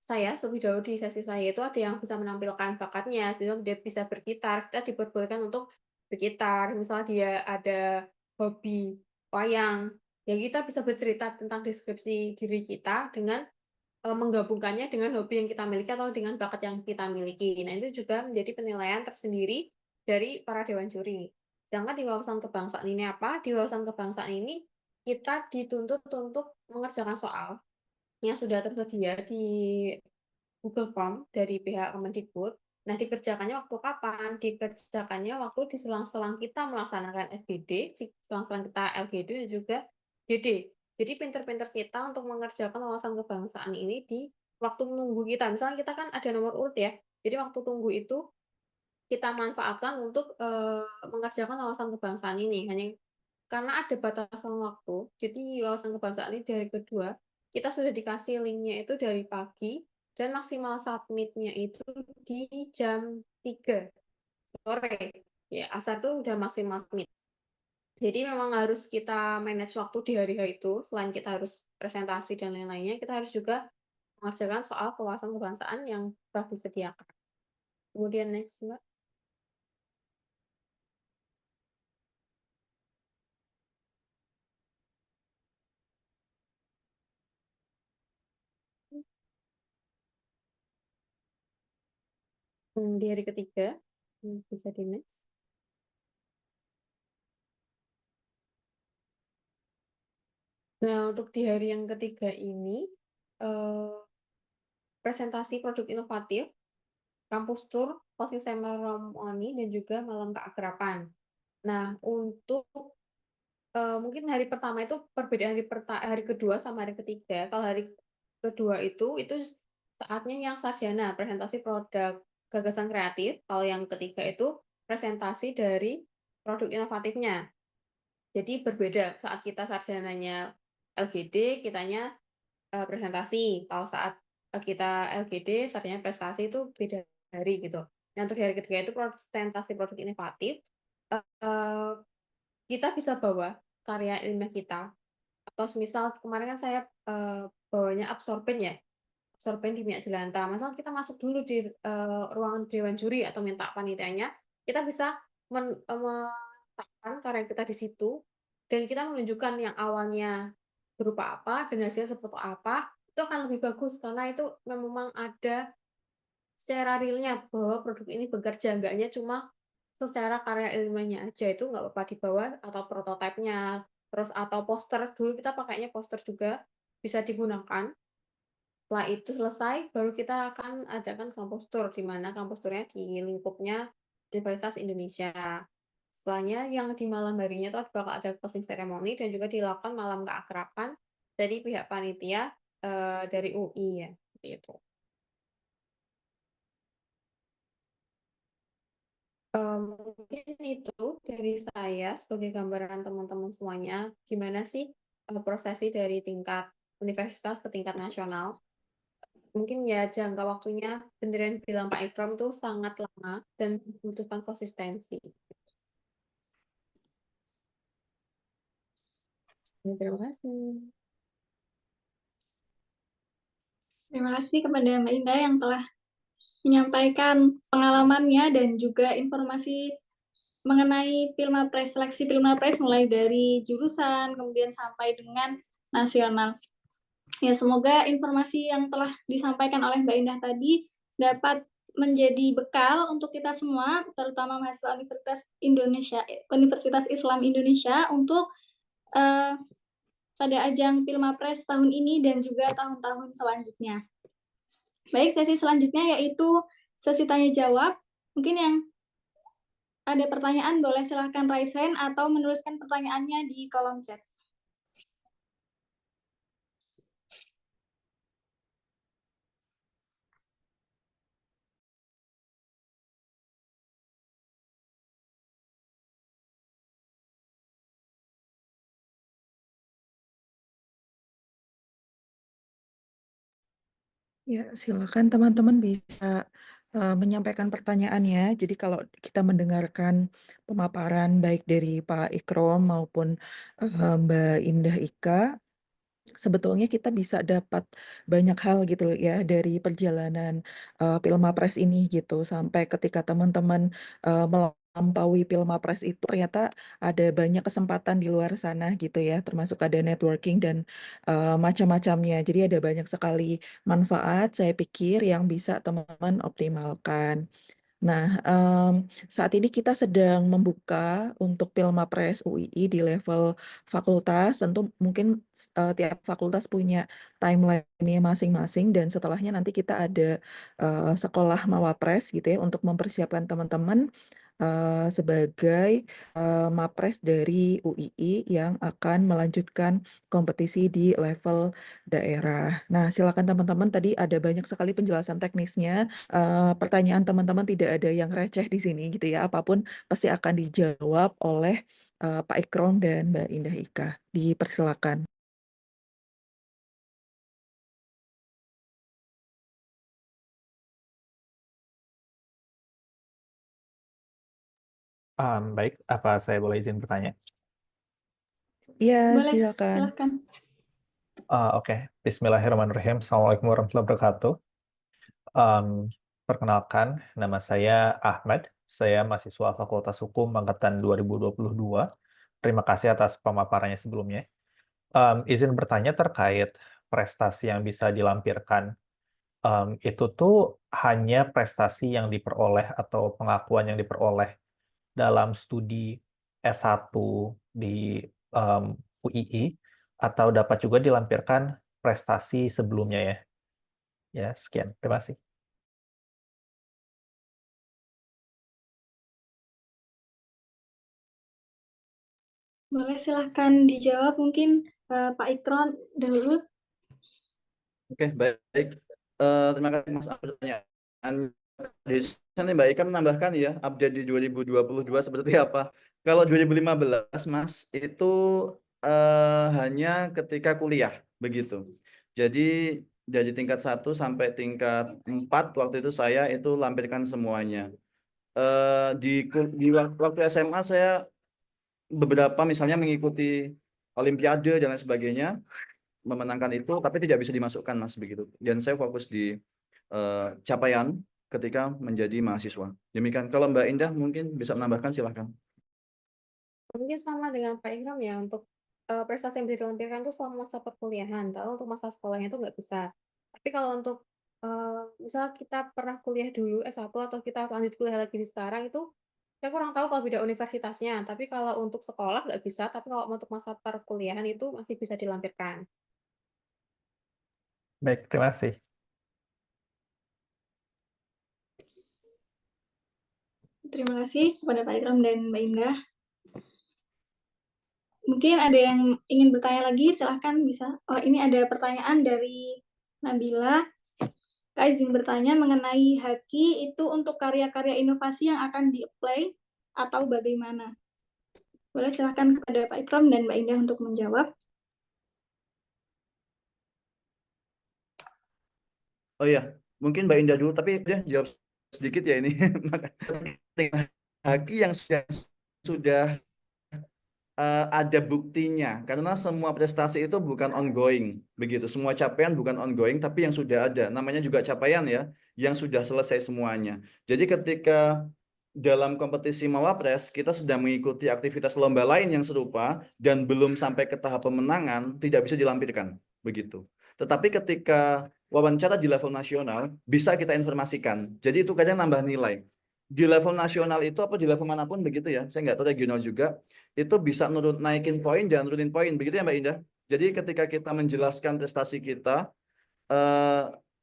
saya lebih dahulu di sesi saya itu ada yang bisa menampilkan bakatnya, dia bisa bergitar, kita diperbolehkan untuk bergitar. Misalnya dia ada hobi wayang, ya kita bisa bercerita tentang deskripsi diri kita dengan menggabungkannya dengan hobi yang kita miliki atau dengan bakat yang kita miliki. Nah, itu juga menjadi penilaian tersendiri dari para dewan juri. Sedangkan di wawasan kebangsaan ini apa? Di wawasan kebangsaan ini kita dituntut untuk mengerjakan soal yang sudah tersedia di Google Form dari pihak Kemendikbud. Nah, dikerjakannya waktu kapan? Dikerjakannya waktu di selang-selang kita melaksanakan FGD, selang-selang kita LGD dan juga GD. Jadi pinter-pinter kita untuk mengerjakan wawasan kebangsaan ini di waktu menunggu kita. Misalnya kita kan ada nomor urut ya. Jadi waktu tunggu itu kita manfaatkan untuk mengerjakan wawasan kebangsaan ini. Hanya karena ada batasan waktu, jadi wawasan kebangsaan ini dari kedua, kita sudah dikasih linknya itu dari pagi, dan maksimal submit-nya itu di jam 3 sore. Ya, asar tuh udah maksimal submit. Jadi memang harus kita manage waktu di hari-hari itu, selain kita harus presentasi dan lain-lainnya, kita harus juga mengerjakan soal kewawasan kebangsaan yang telah disediakan. Kemudian next, Mbak. Di hari ketiga, bisa di next. Nah, untuk di hari yang ketiga ini, presentasi produk inovatif, kampus tour, closing ceremony, dan juga malam keakraban. Nah, untuk mungkin hari pertama itu perbedaan hari kedua sama hari ketiga. Kalau hari kedua itu saatnya yang sarjana, presentasi produk gagasan kreatif. Kalau yang ketiga itu presentasi dari produk inovatifnya. Jadi berbeda saat kita sarjananya LGD, kitanya presentasi. Kalau saat kita LGD, sarjana prestasi itu beda hari gitu. Nah, untuk hari ketiga itu presentasi produk inovatif, kita bisa bawa karya ilmiah kita. Atau semisal kemarin kan saya bawanya absorben ya, absorben di minyak jelantah. Misal kita masuk dulu di ruangan dewan juri atau minta panitianya, kita bisa meletakkan karya kita di situ, dan kita menunjukkan yang awalnya berupa apa dan hasilnya seperti apa, itu akan lebih bagus karena itu memang ada secara realnya bahwa produk ini bekerja, nggak hanya cuma secara karya ilmiahnya aja. Itu nggak apa-apa dibawa, atau prototipenya, terus atau poster. Dulu kita pakainya poster juga, bisa digunakan. Setelah itu selesai, baru kita akan adakan kampus tour, di mana kampus tour-nya di lingkupnya Universitas Indonesia. Setelahnya yang di malam harinya itu bakal ada closing ceremony dan juga dilakukan malam keakraban dari pihak panitia dari UI ya, seperti itu. Mungkin itu dari saya sebagai gambaran teman-teman semuanya, gimana sih prosesi dari tingkat universitas ke tingkat nasional. Mungkin ya jangka waktunya beneran bilang Pak Ikram tuh sangat lama dan membutuhkan konsistensi. Terima kasih. Terima kasih kepada Mbak Indah yang telah menyampaikan pengalamannya dan juga informasi mengenai Pilmapres, seleksi Pilmapres mulai dari jurusan, kemudian sampai dengan nasional. Ya, semoga informasi yang telah disampaikan oleh Mbak Indah tadi dapat menjadi bekal untuk kita semua, terutama mahasiswa Universitas Islam Indonesia, untuk pada ajang Pilmapres tahun ini dan juga tahun-tahun selanjutnya. Baik, sesi selanjutnya yaitu sesi tanya jawab. Mungkin yang ada pertanyaan boleh silahkan raise hand atau menuliskan pertanyaannya di kolom chat. Ya, silakan teman-teman bisa menyampaikan pertanyaannya. Jadi kalau kita mendengarkan pemaparan baik dari Pak Ikrom maupun Mbak Indah Ika, sebetulnya kita bisa dapat banyak hal gitu loh ya dari perjalanan Pilmapres ini gitu, sampai ketika teman-teman melampaui Pilmapres itu ternyata ada banyak kesempatan di luar sana gitu ya, termasuk ada networking dan macam-macamnya. Jadi ada banyak sekali manfaat saya pikir yang bisa teman-teman optimalkan. Nah, saat ini kita sedang membuka untuk Pilmapres UII di level fakultas. Tentu mungkin tiap fakultas punya timeline-nya masing-masing dan setelahnya nanti kita ada sekolah Mawapres gitu ya untuk mempersiapkan teman-teman sebagai Mapres dari UII yang akan melanjutkan kompetisi di level daerah. Nah, silakan teman-teman, tadi ada banyak sekali penjelasan teknisnya. Pertanyaan teman-teman tidak ada yang receh di sini gitu ya. Apapun pasti akan dijawab oleh Pak Ikrom dan Mbak Indah Ika. Dipersilakan. Baik, apa saya boleh izin bertanya? Iya, Boleh, silakan. silakan. Oke. Bismillahirrahmanirrahim. Assalamualaikum warahmatullahi wabarakatuh. Perkenalkan, nama saya Ahmad. Saya mahasiswa Fakultas Hukum angkatan 2022. Terima kasih atas pemaparannya sebelumnya. Izin bertanya terkait prestasi yang bisa dilampirkan. Itu tuh hanya prestasi yang diperoleh atau pengakuan yang diperoleh dalam studi S1 di UII, atau dapat juga dilampirkan prestasi sebelumnya ya. Ya, sekian. Terima kasih. Boleh, silahkan dijawab mungkin Pak Ikron dahulu. Oke, baik. Terima kasih Mas atas pertanyaan. Di sini Mbak Ika menambahkan ya, update di 2022 seperti apa. Kalau 2015 Mas, itu hanya ketika kuliah, begitu. Jadi dari tingkat 1 sampai tingkat 4 waktu itu saya itu lampirkan semuanya. Di waktu SMA saya beberapa misalnya mengikuti Olimpiade dan lain sebagainya, memenangkan itu, tapi tidak bisa dimasukkan Mas begitu. Dan saya fokus di capaian ketika menjadi mahasiswa. Demikian. Kalau Mbak Indah mungkin bisa menambahkan, silahkan. Mungkin sama dengan Pak Ikram ya, untuk prestasi yang bisa dilampirkan itu selama masa perkuliahan, kalau untuk masa sekolahnya itu nggak bisa. Tapi kalau untuk misal kita pernah kuliah dulu S1 atau kita lanjut kuliah lagi di sekarang itu, saya kurang tahu kalau beda universitasnya. Tapi kalau untuk sekolah nggak bisa, tapi kalau untuk masa perkuliahan itu masih bisa dilampirkan. Baik, terima kasih. Terima kasih kepada Pak Ikram dan Mbak Indah. Mungkin ada yang ingin bertanya lagi, silahkan bisa. Oh, ini ada pertanyaan dari Nabila. Kak izin bertanya mengenai Haki itu untuk karya-karya inovasi yang akan di-apply atau bagaimana? Boleh silahkan kepada Pak Ikram dan Mbak Indah untuk menjawab. Oh iya, mungkin Mbak Indah dulu, tapi dia jawab sedikit ya ini. Haki yang sudah ada buktinya, karena semua prestasi itu bukan ongoing, begitu. Semua capaian bukan ongoing, tapi yang sudah ada, namanya juga capaian ya, yang sudah selesai semuanya. Jadi ketika dalam kompetisi Mawapres, kita sedang mengikuti aktivitas lomba lain yang serupa dan belum sampai ke tahap pemenangan, tidak bisa dilampirkan, begitu. Tetapi ketika wawancara di level nasional, bisa kita informasikan. Jadi itu kadang nambah nilai. Di level nasional itu apa di level manapun begitu ya, saya nggak tahu regional juga, itu bisa naikin poin dan nurunin poin, begitu ya Mbak Indah. Jadi ketika kita menjelaskan prestasi kita,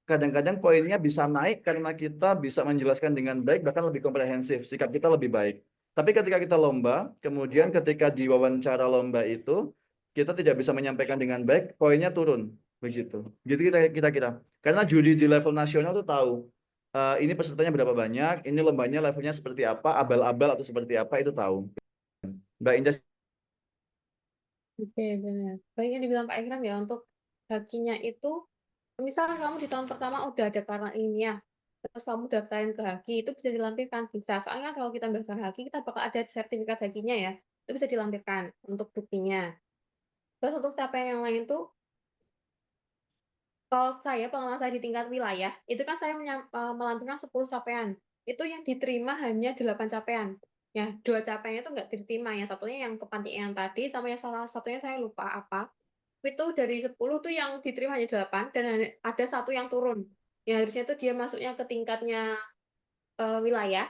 kadang-kadang poinnya bisa naik karena kita bisa menjelaskan dengan baik, bahkan lebih komprehensif, sikap kita lebih baik. Tapi ketika kita lomba, kemudian ketika di wawancara lomba itu, kita tidak bisa menyampaikan dengan baik, poinnya turun, begitu. Gitu kita kira. Karena juri di level nasional tuh tahu, ini pesertanya berapa banyak, ini lombanya levelnya seperti apa, abal-abal atau seperti apa, itu tahu. Mbak Indah. Oke, benar. Baik yang dibilang Pak Ikram ya, untuk hakinya itu, misalnya kamu di tahun pertama udah ada karena ilmiah, terus kamu daftarin ke Haki, itu bisa dilampirkan, bisa. Soalnya kalau kita daftar Haki, kita bakal ada sertifikat Hakinya ya, itu bisa dilampirkan untuk buktinya. Terus untuk capaian yang lain tuh, kalau saya, pengalaman saya di tingkat wilayah, itu kan saya melampirkan 10 capaian. Itu yang diterima hanya 8 capaian. Ya, 2 capaiannya itu nggak diterima. Yang satunya yang kepanitiaan tadi, sama yang salah satunya saya lupa apa. Itu dari 10 tuh yang diterima hanya 8, dan ada 1 yang turun. Ya harusnya tuh dia masuknya ke tingkatnya wilayah,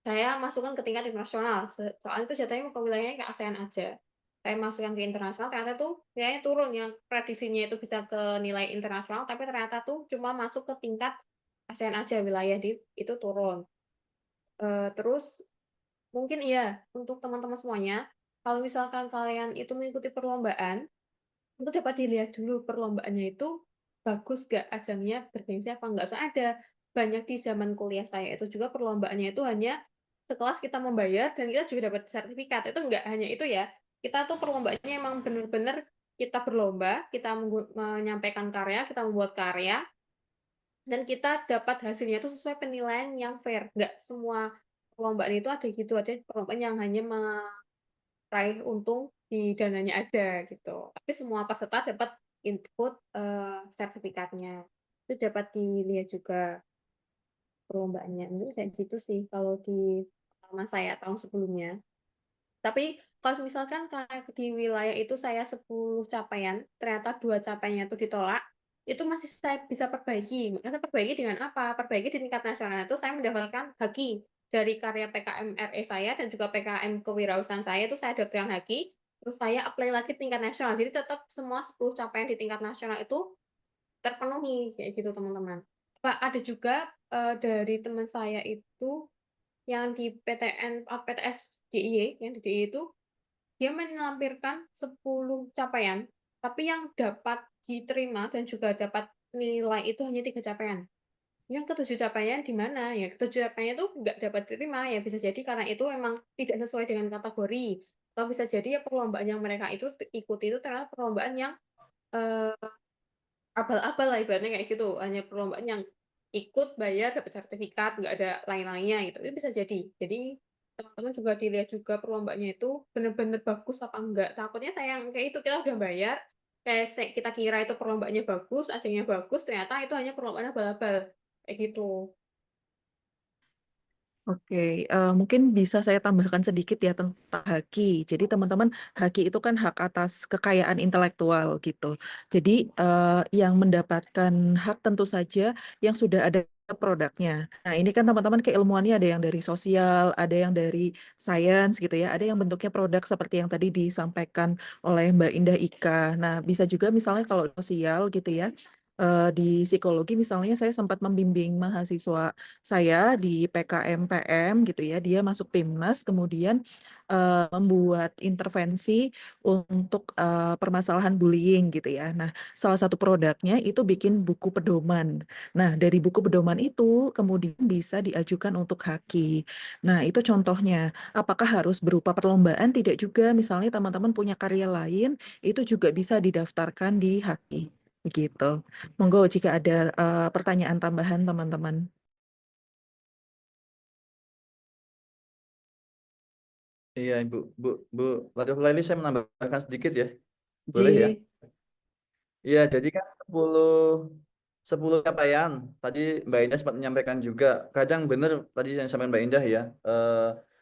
saya masukkan ke tingkat internasional. Soalnya itu jatuhnya ke wilayahnya ke ASEAN aja. Saya masukkan ke internasional, ternyata tuh nilainya turun, yang prediksinya itu bisa ke nilai internasional, tapi ternyata tuh cuma masuk ke tingkat ASEAN aja, wilayah itu turun. Terus mungkin iya, untuk teman-teman semuanya, kalau misalkan kalian itu mengikuti perlombaan, itu dapat dilihat dulu perlombaannya itu bagus nggak, ajangnya bergengsi apa enggak. Soalnya ada banyak di zaman kuliah saya itu juga perlombaannya itu hanya sekelas kita membayar dan kita juga dapat sertifikat. Itu enggak hanya itu ya. Kita tuh perlombaannya emang benar-benar kita berlomba, kita menyampaikan karya, kita membuat karya, dan kita dapat hasilnya itu sesuai penilaian yang fair. Enggak semua perlombaan itu ada gitu, ada perlombaan yang hanya meraih untung di dananya ada gitu. Tapi semua peserta dapat input sertifikatnya. Itu dapat dilihat juga perlombaannya. Mungkin kayak gitu sih kalau di pengalaman saya tahun sebelumnya. Tapi kalau misalkan kayak di wilayah itu saya 10 capaian, ternyata 2 capaiannya itu ditolak, itu masih saya bisa perbaiki. Makanya saya perbaiki dengan apa? Perbaiki di tingkat nasional itu saya mendapatkan haki dari karya PKM RE saya dan juga PKM kewirausahaan saya itu saya dapatkan haki, terus saya apply lagi tingkat nasional. Jadi tetap semua 10 capaian di tingkat nasional itu terpenuhi kayak gitu teman-teman. Pak, ada juga dari teman saya itu yang di PTN PTS DIY, yang di DIY itu dia melampirkan 10 capaian, tapi yang dapat diterima dan juga dapat nilai itu hanya 3 capaian. Yang ketujuh capaian di mana? Ya, ketujuh capaian itu nggak dapat diterima, ya bisa jadi karena itu memang tidak sesuai dengan kategori. Atau bisa jadi ya perlombaan yang mereka itu ikuti itu ternyata perlombaan yang abal-abal lah ibaratnya kayak gitu, hanya perlombaan yang ikut bayar dapat sertifikat, nggak ada lain-lainnya gitu, itu bisa jadi. Jadi teman-teman juga dilihat juga perlombaannya itu benar-benar bagus apa enggak. Takutnya sayang kayak itu kita udah bayar, kayak kita kira itu perlombaannya bagus, ajangnya bagus, ternyata itu hanya perlombaan abal-abal kayak gitu. Oke, mungkin bisa saya tambahkan sedikit ya tentang haki. Jadi teman-teman, haki itu kan hak atas kekayaan intelektual gitu. Jadi yang mendapatkan hak tentu saja yang sudah ada produknya. Nah ini kan teman-teman keilmuannya ada yang dari sosial, ada yang dari sains gitu ya, ada yang bentuknya produk seperti yang tadi disampaikan oleh Mbak Indah Ika. Nah bisa juga misalnya kalau sosial gitu ya, di psikologi misalnya saya sempat membimbing mahasiswa saya di PKM-PM gitu ya, dia masuk PIMNAS, kemudian membuat intervensi untuk permasalahan bullying gitu ya. Nah, salah satu produknya itu bikin buku pedoman. Nah, dari buku pedoman itu kemudian bisa diajukan untuk haki. Nah, itu contohnya. Apakah harus berupa perlombaan? Tidak juga. Misalnya teman-teman punya karya lain, itu juga bisa didaftarkan di haki. Begitu. Monggo jika ada pertanyaan tambahan teman-teman. Iya, Bu Latifah, ini saya menambahkan sedikit ya. Boleh ya? Ji. Iya, jadi kan 10 capaian. Tadi Mbak Indah sempat menyampaikan juga. Kadang benar tadi yang disampaikan Mbak Indah ya.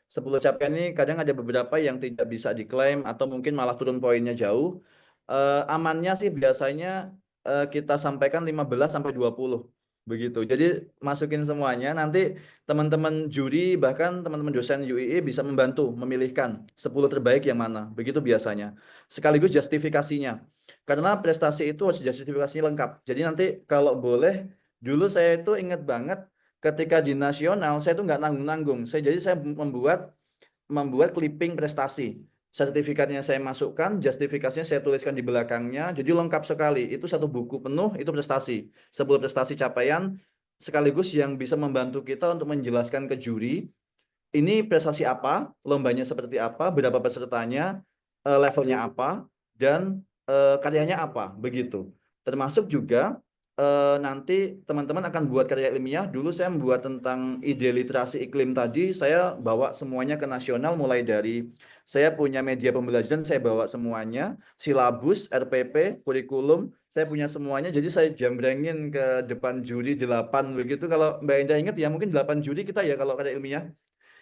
10 capaian ini kadang ada beberapa yang tidak bisa diklaim atau mungkin malah turun poinnya jauh. Amannya sih biasanya kita sampaikan 15 sampai 20. Begitu. Jadi masukin semuanya, nanti teman-teman juri bahkan teman-teman dosen UII bisa membantu memilihkan 10 terbaik yang mana. Begitu biasanya. Sekaligus justifikasinya. Karena prestasi itu harus justifikasinya lengkap. Jadi nanti kalau boleh, dulu saya itu ingat banget ketika di nasional saya itu nggak nanggung-nanggung. Jadi saya membuat clipping prestasi. Sertifikatnya saya masukkan, justifikasinya saya tuliskan di belakangnya, jadi lengkap sekali. Itu satu buku penuh, itu prestasi. 10 prestasi capaian, sekaligus yang bisa membantu kita untuk menjelaskan ke juri, ini prestasi apa, lombanya seperti apa, berapa pesertanya, levelnya apa, dan karyanya apa, begitu. Termasuk juga nanti teman-teman akan buat karya ilmiah. Dulu saya membuat tentang ide literasi iklim tadi, saya bawa semuanya ke nasional, mulai dari saya punya media pembelajaran, saya bawa semuanya, silabus, RPP, kurikulum, saya punya semuanya, jadi saya jambrengin ke depan juri 8 begitu. Kalau Mbak Indah ingat ya, mungkin 8 juri kita ya kalau karya ilmiah.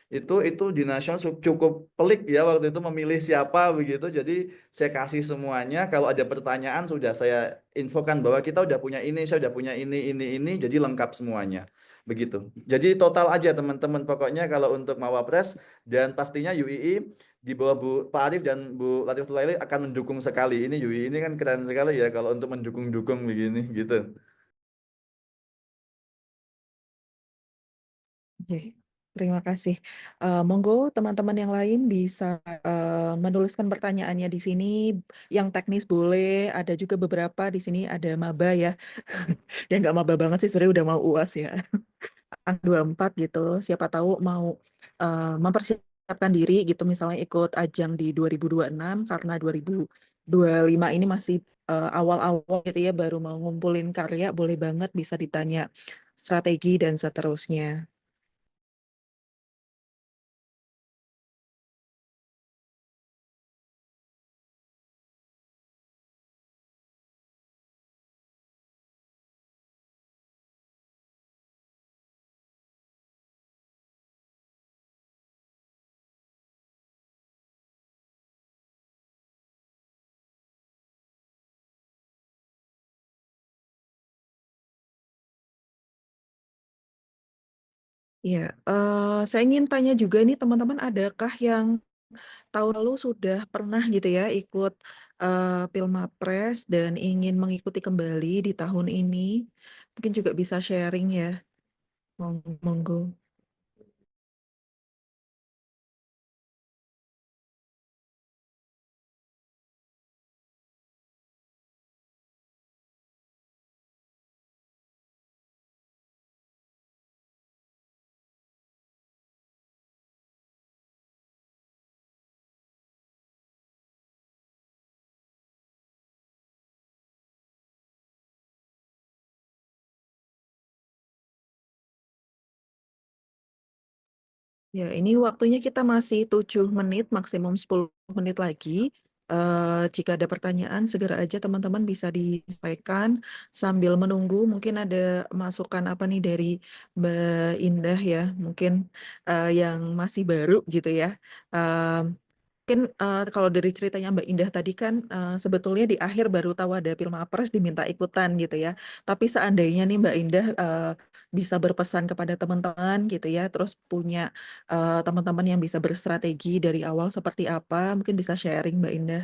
itu di nasional cukup pelik ya waktu itu memilih siapa begitu. Jadi saya kasih semuanya. Kalau ada pertanyaan sudah saya infokan bahwa kita udah punya ini, saya udah punya ini, jadi lengkap semuanya. Begitu. Jadi total aja teman-teman. Pokoknya kalau untuk Mawapres dan pastinya UII di bawah Pak Arief dan Bu Latifatul Laili akan mendukung sekali. Ini UII ini kan keren sekali ya kalau untuk mendukung-dukung begini gitu. Oke, terima kasih. Monggo teman-teman yang lain bisa menuliskan pertanyaannya di sini. Yang teknis boleh, ada juga beberapa di sini ada maba ya. Ya nggak maba banget sih, sebenarnya udah mau UAS ya. Angka 24 gitu. Siapa tahu mau mempersiapkan diri gitu, misalnya ikut ajang di 2026 karena 2025 ini masih awal-awal gitu ya, baru mau ngumpulin karya, boleh banget bisa ditanya strategi dan seterusnya. Ya, saya ingin tanya juga nih teman-teman, adakah yang tahun lalu sudah pernah gitu ya ikut Pilmapres dan ingin mengikuti kembali di tahun ini? Mungkin juga bisa sharing ya, monggo. Ya, ini waktunya kita masih 7 menit, maksimum 10 menit lagi. Jika ada pertanyaan, segera aja teman-teman bisa disampaikan sambil menunggu. Mungkin ada masukan apa nih dari Mbak Indah ya, mungkin yang masih baru gitu ya. Mungkin kalau dari ceritanya Mbak Indah tadi kan sebetulnya di akhir baru tahu ada Pilmapres diminta ikutan gitu ya. Tapi seandainya nih Mbak Indah bisa berpesan kepada teman-teman gitu ya, terus punya teman-teman yang bisa berstrategi dari awal seperti apa, mungkin bisa sharing Mbak Indah.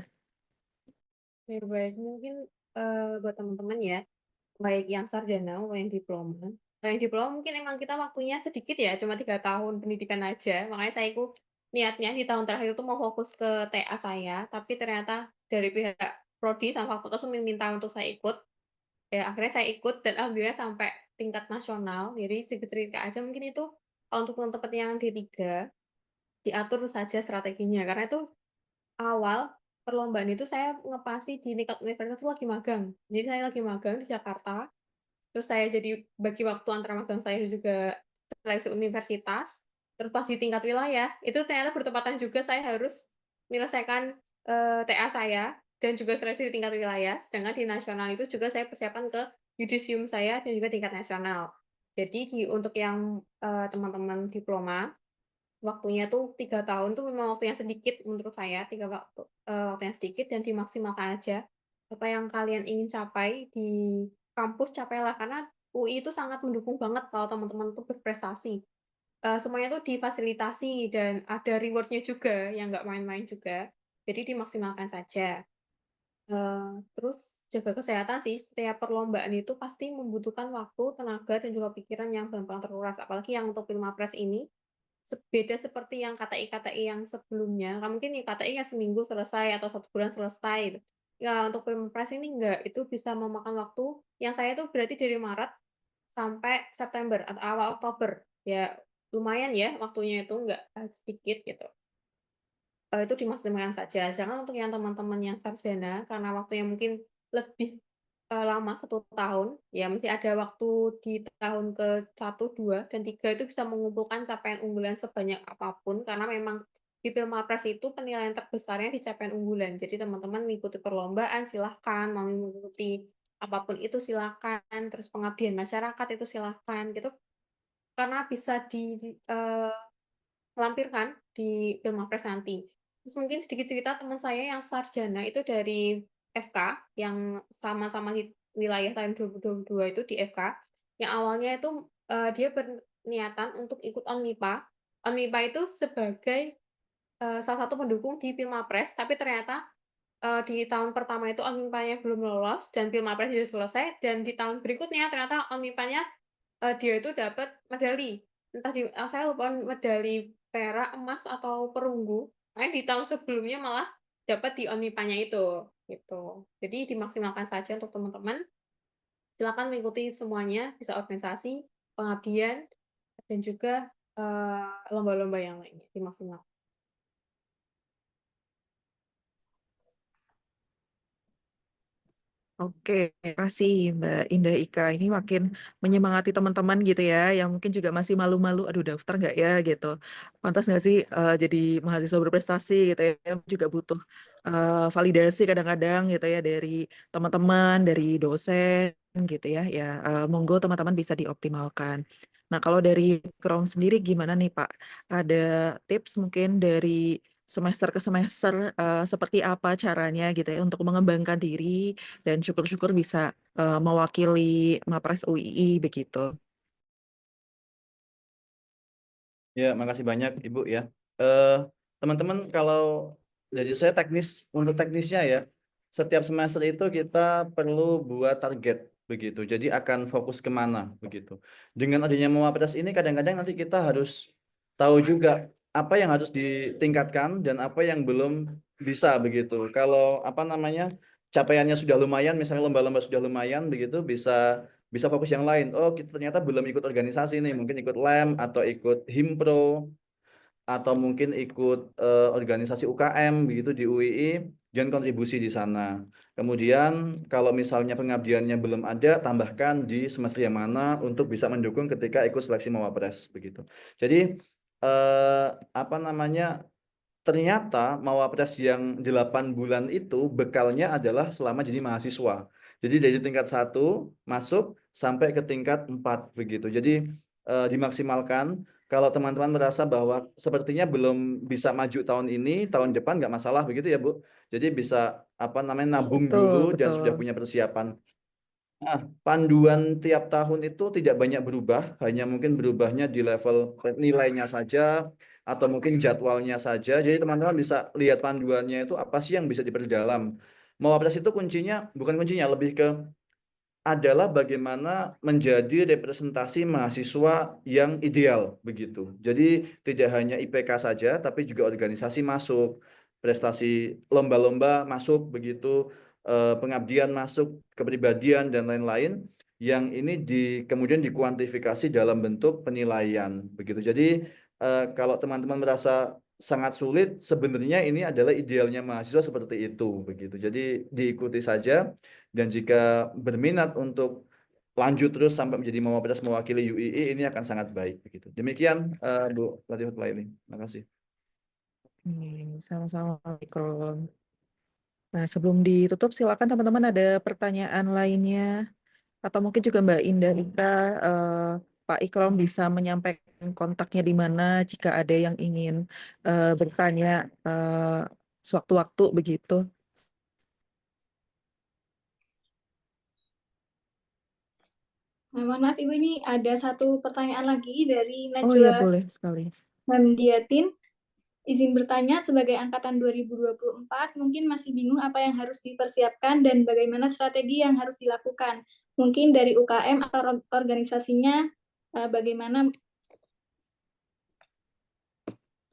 Baik, mungkin buat teman-teman ya, baik yang sarjana maupun yang diploma. Kalau yang diploma mungkin emang kita waktunya sedikit ya, cuma 3 tahun pendidikan aja. Makanya saya itu niatnya di tahun terakhir itu mau fokus ke TA saya, tapi ternyata dari pihak prodi sama fakultas tuh meminta untuk saya ikut. Ya akhirnya saya ikut dan alhamdulillah sampai tingkat nasional. Jadi sedikit aja mungkin itu kalau untuk teman-teman yang D3 diatur saja strateginya. Karena itu awal perlombaan itu saya ngepasi di tingkat universitas itu lagi magang. Jadi saya lagi magang di Jakarta, terus saya jadi bagi waktu antara magang saya dan juga seleksi universitas, terus pas di tingkat wilayah, itu ternyata bertepatan juga saya harus menyelesaikan, TA saya dan juga seleksi di tingkat wilayah, sedangkan di nasional itu juga saya persiapan ke yudisium saya dan juga tingkat nasional. Jadi untuk yang, teman-teman diploma, waktunya tuh 3 tahun tuh memang waktu yang sedikit menurut saya, waktu yang sedikit dan dimaksimalkan aja. Apa yang kalian ingin capai di kampus capailah, karena UI itu sangat mendukung banget kalau teman-teman tuh berprestasi. Semuanya tuh difasilitasi dan ada reward-nya juga yang nggak main-main juga. Jadi dimaksimalkan saja. Terus jaga kesehatan sih, setiap perlombaan itu pasti membutuhkan waktu, tenaga, dan juga pikiran yang gampang terkuras. Apalagi yang untuk Pilmapres ini, beda seperti yang KTI-KTI yang sebelumnya, kan mungkin nih KTI ya seminggu selesai atau 1 bulan selesai gitu. Ya untuk Pilpres ini enggak, itu bisa memakan waktu yang saya tuh berarti dari Maret sampai September atau awal Oktober. Ya lumayan ya waktunya itu, enggak sedikit gitu. Itu dimaksimalkan saja. Jangan untuk yang teman-teman yang sarjana, karena waktunya mungkin lebih, lama 1 tahun, ya masih ada waktu di tahun ke-1, 2, dan 3 itu bisa mengumpulkan capaian unggulan sebanyak apapun, karena memang di Pilmapres itu penilaian terbesarnya di capaian unggulan. Jadi teman-teman mengikuti perlombaan silahkan, mau mengikuti apapun itu silahkan, terus pengabdian masyarakat itu silahkan, gitu. Karena bisa lampirkan di Pilmapres nanti. Terus mungkin sedikit cerita teman saya yang sarjana itu dari FK, yang sama-sama di wilayah tahun 2022 itu di FK, yang awalnya itu dia berniatan untuk ikut ONMIPA. ONMIPA itu sebagai salah satu pendukung di Pilmapres, tapi ternyata di tahun pertama itu ONMIPA-nya belum lolos dan Pilmapres sudah selesai, dan di tahun berikutnya ternyata ONMIPA-nya dia itu dapat medali. Entah saya lupa medali perak, emas, atau perunggu. Makanya di tahun sebelumnya malah dapat di ONMIPA-nya itu, gitu. Jadi dimaksimalkan saja untuk teman-teman. Silakan mengikuti semuanya, bisa organisasi, pengabdian, dan juga lomba-lomba yang lainnya dimaksimalkan. Oke, terima kasih Mbak Indah Ika. Ini makin menyemangati teman-teman gitu ya, yang mungkin juga masih malu-malu, aduh daftar nggak ya gitu. Pantas nggak sih jadi mahasiswa berprestasi gitu ya, juga butuh validasi kadang-kadang gitu ya dari teman-teman, dari dosen gitu ya. Ya, monggo teman-teman bisa dioptimalkan. Nah, kalau dari Krom sendiri gimana nih Pak? Ada tips mungkin dari semester ke semester seperti apa caranya gitu ya untuk mengembangkan diri dan syukur-syukur bisa mewakili Mapres UII begitu. Ya, makasih banyak Ibu ya. Eh, Teman-teman, kalau dari saya teknis, untuk teknisnya ya, setiap semester itu kita perlu buat target begitu. Jadi akan fokus kemana begitu. Dengan adanya Mawapres ini kadang-kadang nanti kita harus tahu juga apa yang harus ditingkatkan dan apa yang belum bisa begitu. Kalau apa namanya capaiannya sudah lumayan, misalnya lomba-lomba sudah lumayan begitu, bisa fokus yang lain. Oh, kita ternyata belum ikut organisasi nih, mungkin ikut LEM atau ikut Himpro atau mungkin ikut organisasi UKM begitu di UII dan kontribusi di sana. Kemudian kalau misalnya pengabdiannya belum ada, tambahkan di semester yang mana untuk bisa mendukung ketika ikut seleksi Mawapres begitu. Jadi apa namanya? Ternyata Mawapres yang 8 bulan itu bekalnya adalah selama jadi mahasiswa. Jadi dari tingkat 1 masuk sampai ke tingkat 4 begitu. Jadi dimaksimalkan. Kalau teman-teman merasa bahwa sepertinya belum bisa maju tahun ini, tahun depan nggak masalah begitu ya Bu. Jadi bisa apa namanya nabung Betul, dulu dan sudah betul. punya persiapan. Nah, panduan tiap tahun itu tidak banyak berubah, hanya mungkin berubahnya di level nilainya saja atau mungkin jadwalnya saja. Jadi teman-teman bisa lihat panduannya itu apa sih yang bisa diperdalam. Mawapres itu kuncinya, bukan kuncinya, lebih ke adalah bagaimana menjadi representasi mahasiswa yang ideal begitu. Jadi tidak hanya IPK saja, tapi juga organisasi masuk, prestasi lomba-lomba masuk begitu, pengabdian masuk, kepribadian dan lain-lain. Yang ini kemudian dikuantifikasi dalam bentuk penilaian begitu. Jadi kalau teman-teman merasa sangat sulit, sebenarnya ini adalah idealnya mahasiswa seperti itu begitu. Jadi diikuti saja. Dan jika berminat untuk lanjut terus sampai menjadi Mawapres mewakili UII, ini akan sangat baik begitu. Demikian Bu Latifatul Laili. Terima kasih. Sama-sama Ikron. Nah, sebelum ditutup silakan teman-teman ada pertanyaan lainnya atau mungkin juga Mbak Indah Rika, Pak Ikrom bisa menyampaikan kontaknya di mana jika ada yang ingin bertanya sewaktu-waktu begitu. Mohon maaf Ibu, ini ada satu pertanyaan lagi dari Oh iya, Najwa boleh sekali. Namdiatin. Izin bertanya, sebagai angkatan 2024, mungkin masih bingung apa yang harus dipersiapkan dan bagaimana strategi yang harus dilakukan. Mungkin dari UKM atau organisasinya bagaimana?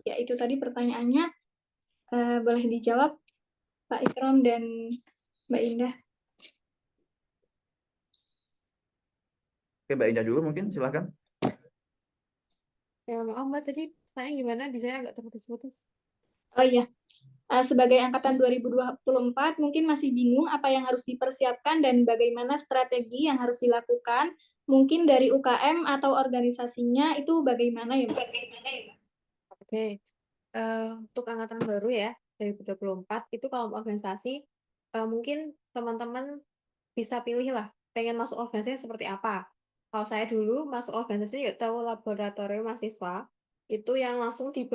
Ya, itu tadi pertanyaannya. Boleh dijawab, Pak Ikrom dan Mbak Indah. Oke, Mbak Indah dulu mungkin, silakan. Ya, maaf Mbak, tadi saya gimana? Di saya agak terputus-putus. Oh iya, sebagai angkatan 2024 mungkin masih bingung apa yang harus dipersiapkan dan bagaimana strategi yang harus dilakukan. Mungkin dari UKM atau organisasinya itu bagaimana ya, Mbak? Oke, untuk angkatan baru ya, 2024, itu kalau organisasi, mungkin teman-teman bisa pilih lah, pengen masuk organisasi seperti apa. Kalau saya dulu masuk organisasi, yuk tahu laboratorium mahasiswa, itu yang langsung di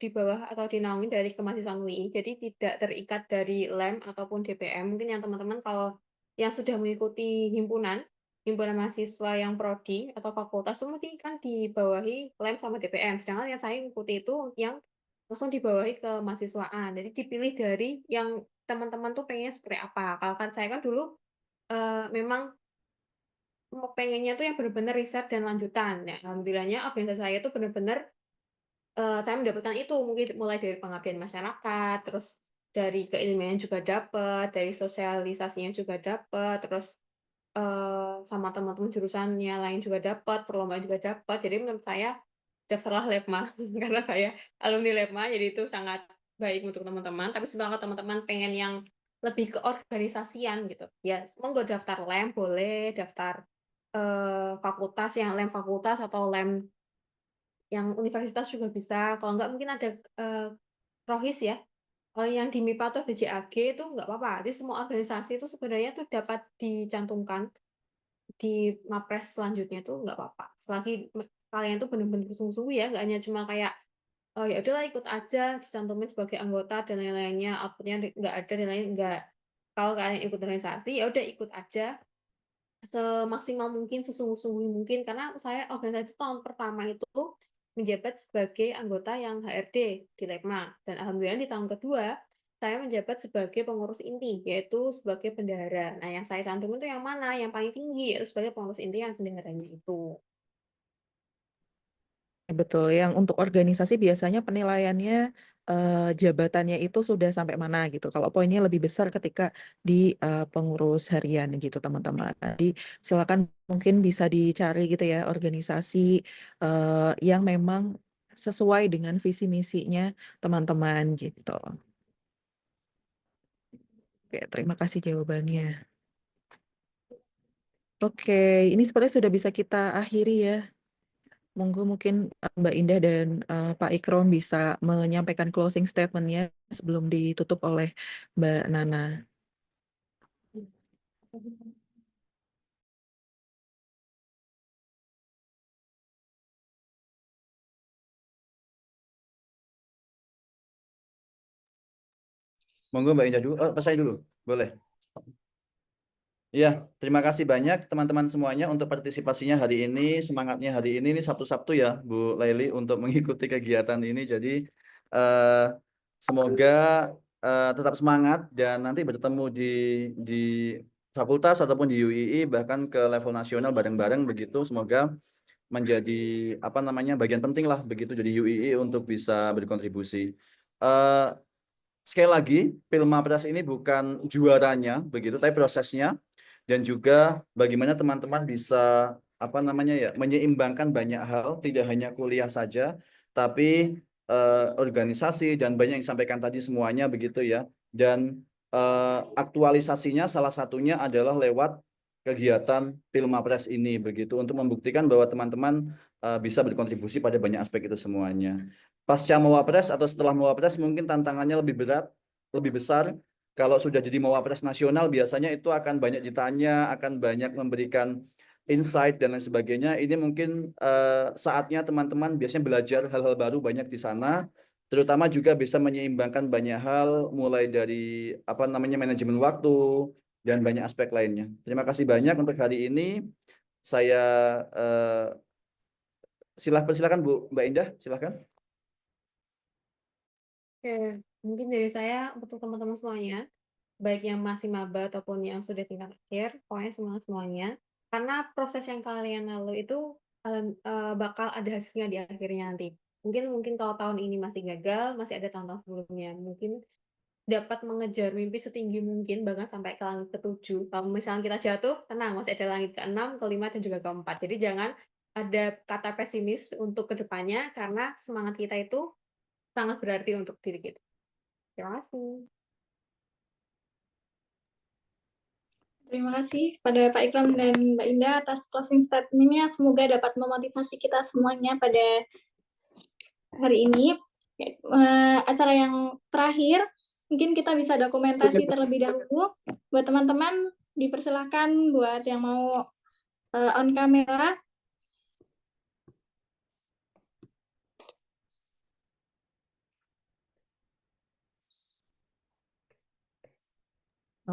bawah atau dinaungi dari kemahasiswaan UI. Jadi tidak terikat dari LEM ataupun DPM. Mungkin yang teman-teman kalau yang sudah mengikuti himpunan mahasiswa yang prodi atau fakultas itu mungkin kan dibawahi LEM sama DPM. Sedangkan yang saya mengikuti itu yang langsung dibawahi ke mahasiswaan. Jadi dipilih dari yang teman-teman tuh pengen seperti apa. Kalau kan saya kan dulu memang pengennya tuh yang benar-benar riset dan lanjutan. Ya, alhamdulillahnya organisasi saya tuh benar-benar saya mendapatkan itu mungkin mulai dari pengabdian masyarakat, terus dari keilmuan juga dapat, dari sosialisasinya juga dapat, terus sama teman-teman jurusannya lain juga dapat, perlombaan juga dapat. Jadi menurut saya daftarlah Lepma karena saya alumni Lepma, jadi itu sangat baik untuk teman-teman. Tapi sebenarnya teman-teman pengen yang lebih ke organisasian gitu, ya monggo daftar LEM boleh, daftar fakultas yang LEM fakultas atau LEM yang universitas juga bisa, kalau enggak mungkin ada Rohis ya. Kalau yang di MIPA tuh ada JAG itu nggak apa-apa. Jadi semua organisasi itu sebenarnya tuh dapat dicantumkan di Mapres selanjutnya tuh nggak apa-apa. Selagi kalian tuh benar-benar bersungguh-sungguh ya, nggak hanya cuma kayak oh ya udahlah ikut aja dicantumin sebagai anggota dan lain-lainnya, outputnya nggak ada dan lain nggak. Kalau kalian ikut organisasi ya udah ikut aja semaksimal mungkin, sesungguh-sungguh mungkin. Karena saya organisasi tahun pertama itu menjabat sebagai anggota yang HRD di Lepma. Dan alhamdulillah di tahun kedua, saya menjabat sebagai pengurus inti, yaitu sebagai bendahara. Nah, yang saya cantumin itu yang mana? Yang paling tinggi, yaitu sebagai pengurus inti yang bendaharanya itu. Betul, yang untuk organisasi biasanya penilaiannya jabatannya itu sudah sampai mana gitu. Kalau poinnya lebih besar ketika di pengurus harian gitu teman-teman. Jadi silakan mungkin bisa dicari gitu ya organisasi yang memang sesuai dengan visi misinya teman-teman gitu. Oke, terima kasih jawabannya. Oke, ini sepertinya sudah bisa kita akhiri ya. Monggo mungkin Mbak Indah dan Pak Ikrom bisa menyampaikan closing statement-nya sebelum ditutup oleh Mbak Nana. Monggo Mbak Indah dulu. Oh, saya dulu. Boleh. Iya, terima kasih banyak teman-teman semuanya untuk partisipasinya hari ini, semangatnya hari ini Sabtu-Sabtu ya, Bu Laili untuk mengikuti kegiatan ini. Jadi eh, semoga tetap semangat dan nanti bertemu di fakultas ataupun di UII bahkan ke level nasional bareng-bareng begitu. Semoga menjadi apa namanya bagian penting lah begitu jadi UII untuk bisa berkontribusi. Eh, Sekali lagi, Pilmapres ini bukan juaranya begitu, tapi prosesnya dan juga bagaimana teman-teman bisa apa namanya ya menyeimbangkan banyak hal, tidak hanya kuliah saja, tapi organisasi dan banyak yang disampaikan tadi semuanya begitu ya. Dan aktualisasinya salah satunya adalah lewat kegiatan Pilmapres ini begitu untuk membuktikan bahwa teman-teman bisa berkontribusi pada banyak aspek itu semuanya. Pasca Mawapres atau setelah Mawapres mungkin tantangannya lebih berat, lebih besar. Kalau sudah jadi Mawapres nasional biasanya itu akan banyak ditanya, akan banyak memberikan insight dan lain sebagainya. Ini mungkin saatnya teman-teman biasanya belajar hal-hal baru banyak di sana, terutama juga bisa menyeimbangkan banyak hal mulai dari apa namanya manajemen waktu dan banyak aspek lainnya. Terima kasih banyak untuk hari ini. Saya silakan Bu Mbak Indah, silakan. Oke, mungkin dari saya untuk teman-teman semuanya, baik yang masih maba ataupun yang sudah tingkat akhir, pokoknya semangat semuanya. Karena proses yang kalian lalui itu bakal ada hasilnya di akhirnya nanti. Mungkin kalau tahun ini masih gagal, masih ada tahun-tahun sebelumnya. Mungkin dapat mengejar mimpi setinggi mungkin, bahkan sampai ke langit ke-7. Kalau misalnya kita jatuh, tenang, masih ada langit ke-6, ke-5, dan juga ke-4. Jadi jangan ada kata pesimis untuk kedepannya, karena semangat kita itu sangat berarti untuk diri kita. Terima kasih. Terima kasih kepada Pak Ikram dan Mbak Indah atas closing statement-nya. Semoga dapat memotivasi kita semuanya pada hari ini. Acara yang terakhir, mungkin kita bisa dokumentasi terlebih dahulu. Buat teman-teman, dipersilakan buat yang mau on kamera.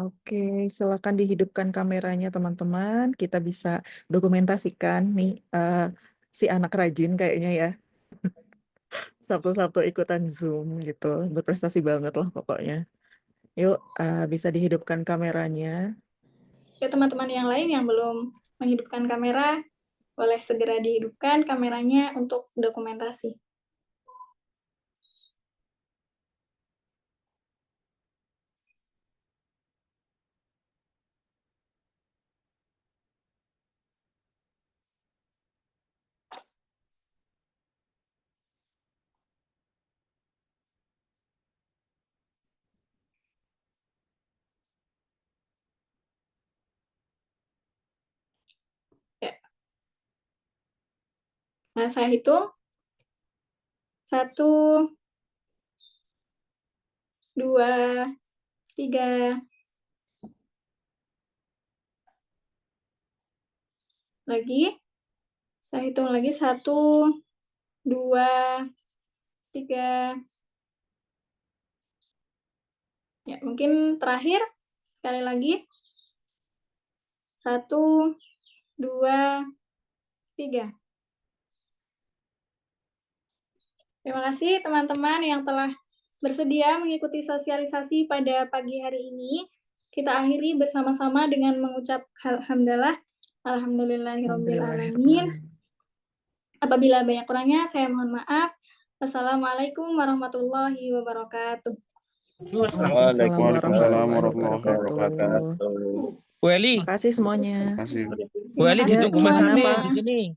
Oke, silakan dihidupkan kameranya teman-teman. Kita bisa dokumentasikan nih si anak rajin kayaknya ya. Sabtu-sabtu ikutan Zoom gitu. Berprestasi banget lah pokoknya. Yuk, bisa dihidupkan kameranya. Ya, teman-teman yang lain yang belum menghidupkan kamera, boleh segera dihidupkan kameranya untuk dokumentasi. Ya. Nah, saya hitung. 1, 2, 3. Lagi. Saya hitung lagi. 1, 2, 3. Ya, mungkin terakhir. Sekali lagi. 1, 2, 3. Terima kasih teman-teman yang telah bersedia mengikuti sosialisasi pada pagi hari ini. Kita akhiri bersama-sama dengan mengucap alhamdulillah, alhamdulillahirobbilalamin. Apabila banyak kurangnya, saya mohon maaf. Wassalamualaikum warahmatullahi wabarakatuh. Waalaikumsalam warahmatullahi wabarakatuh. Bu Eli, Terima kasih semuanya. Bu Eli Ya, ditunggu Mas gimana, Ade Pak? di sini.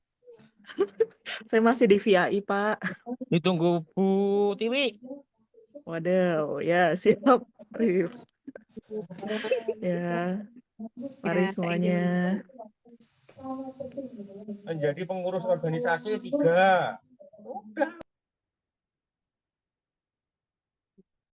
Saya masih di VAI, Pak. Ditunggu Bu Tiwi. Waduh, ya siap, Rif. Ya, mari semuanya. Menjadi pengurus organisasi 3. Udah.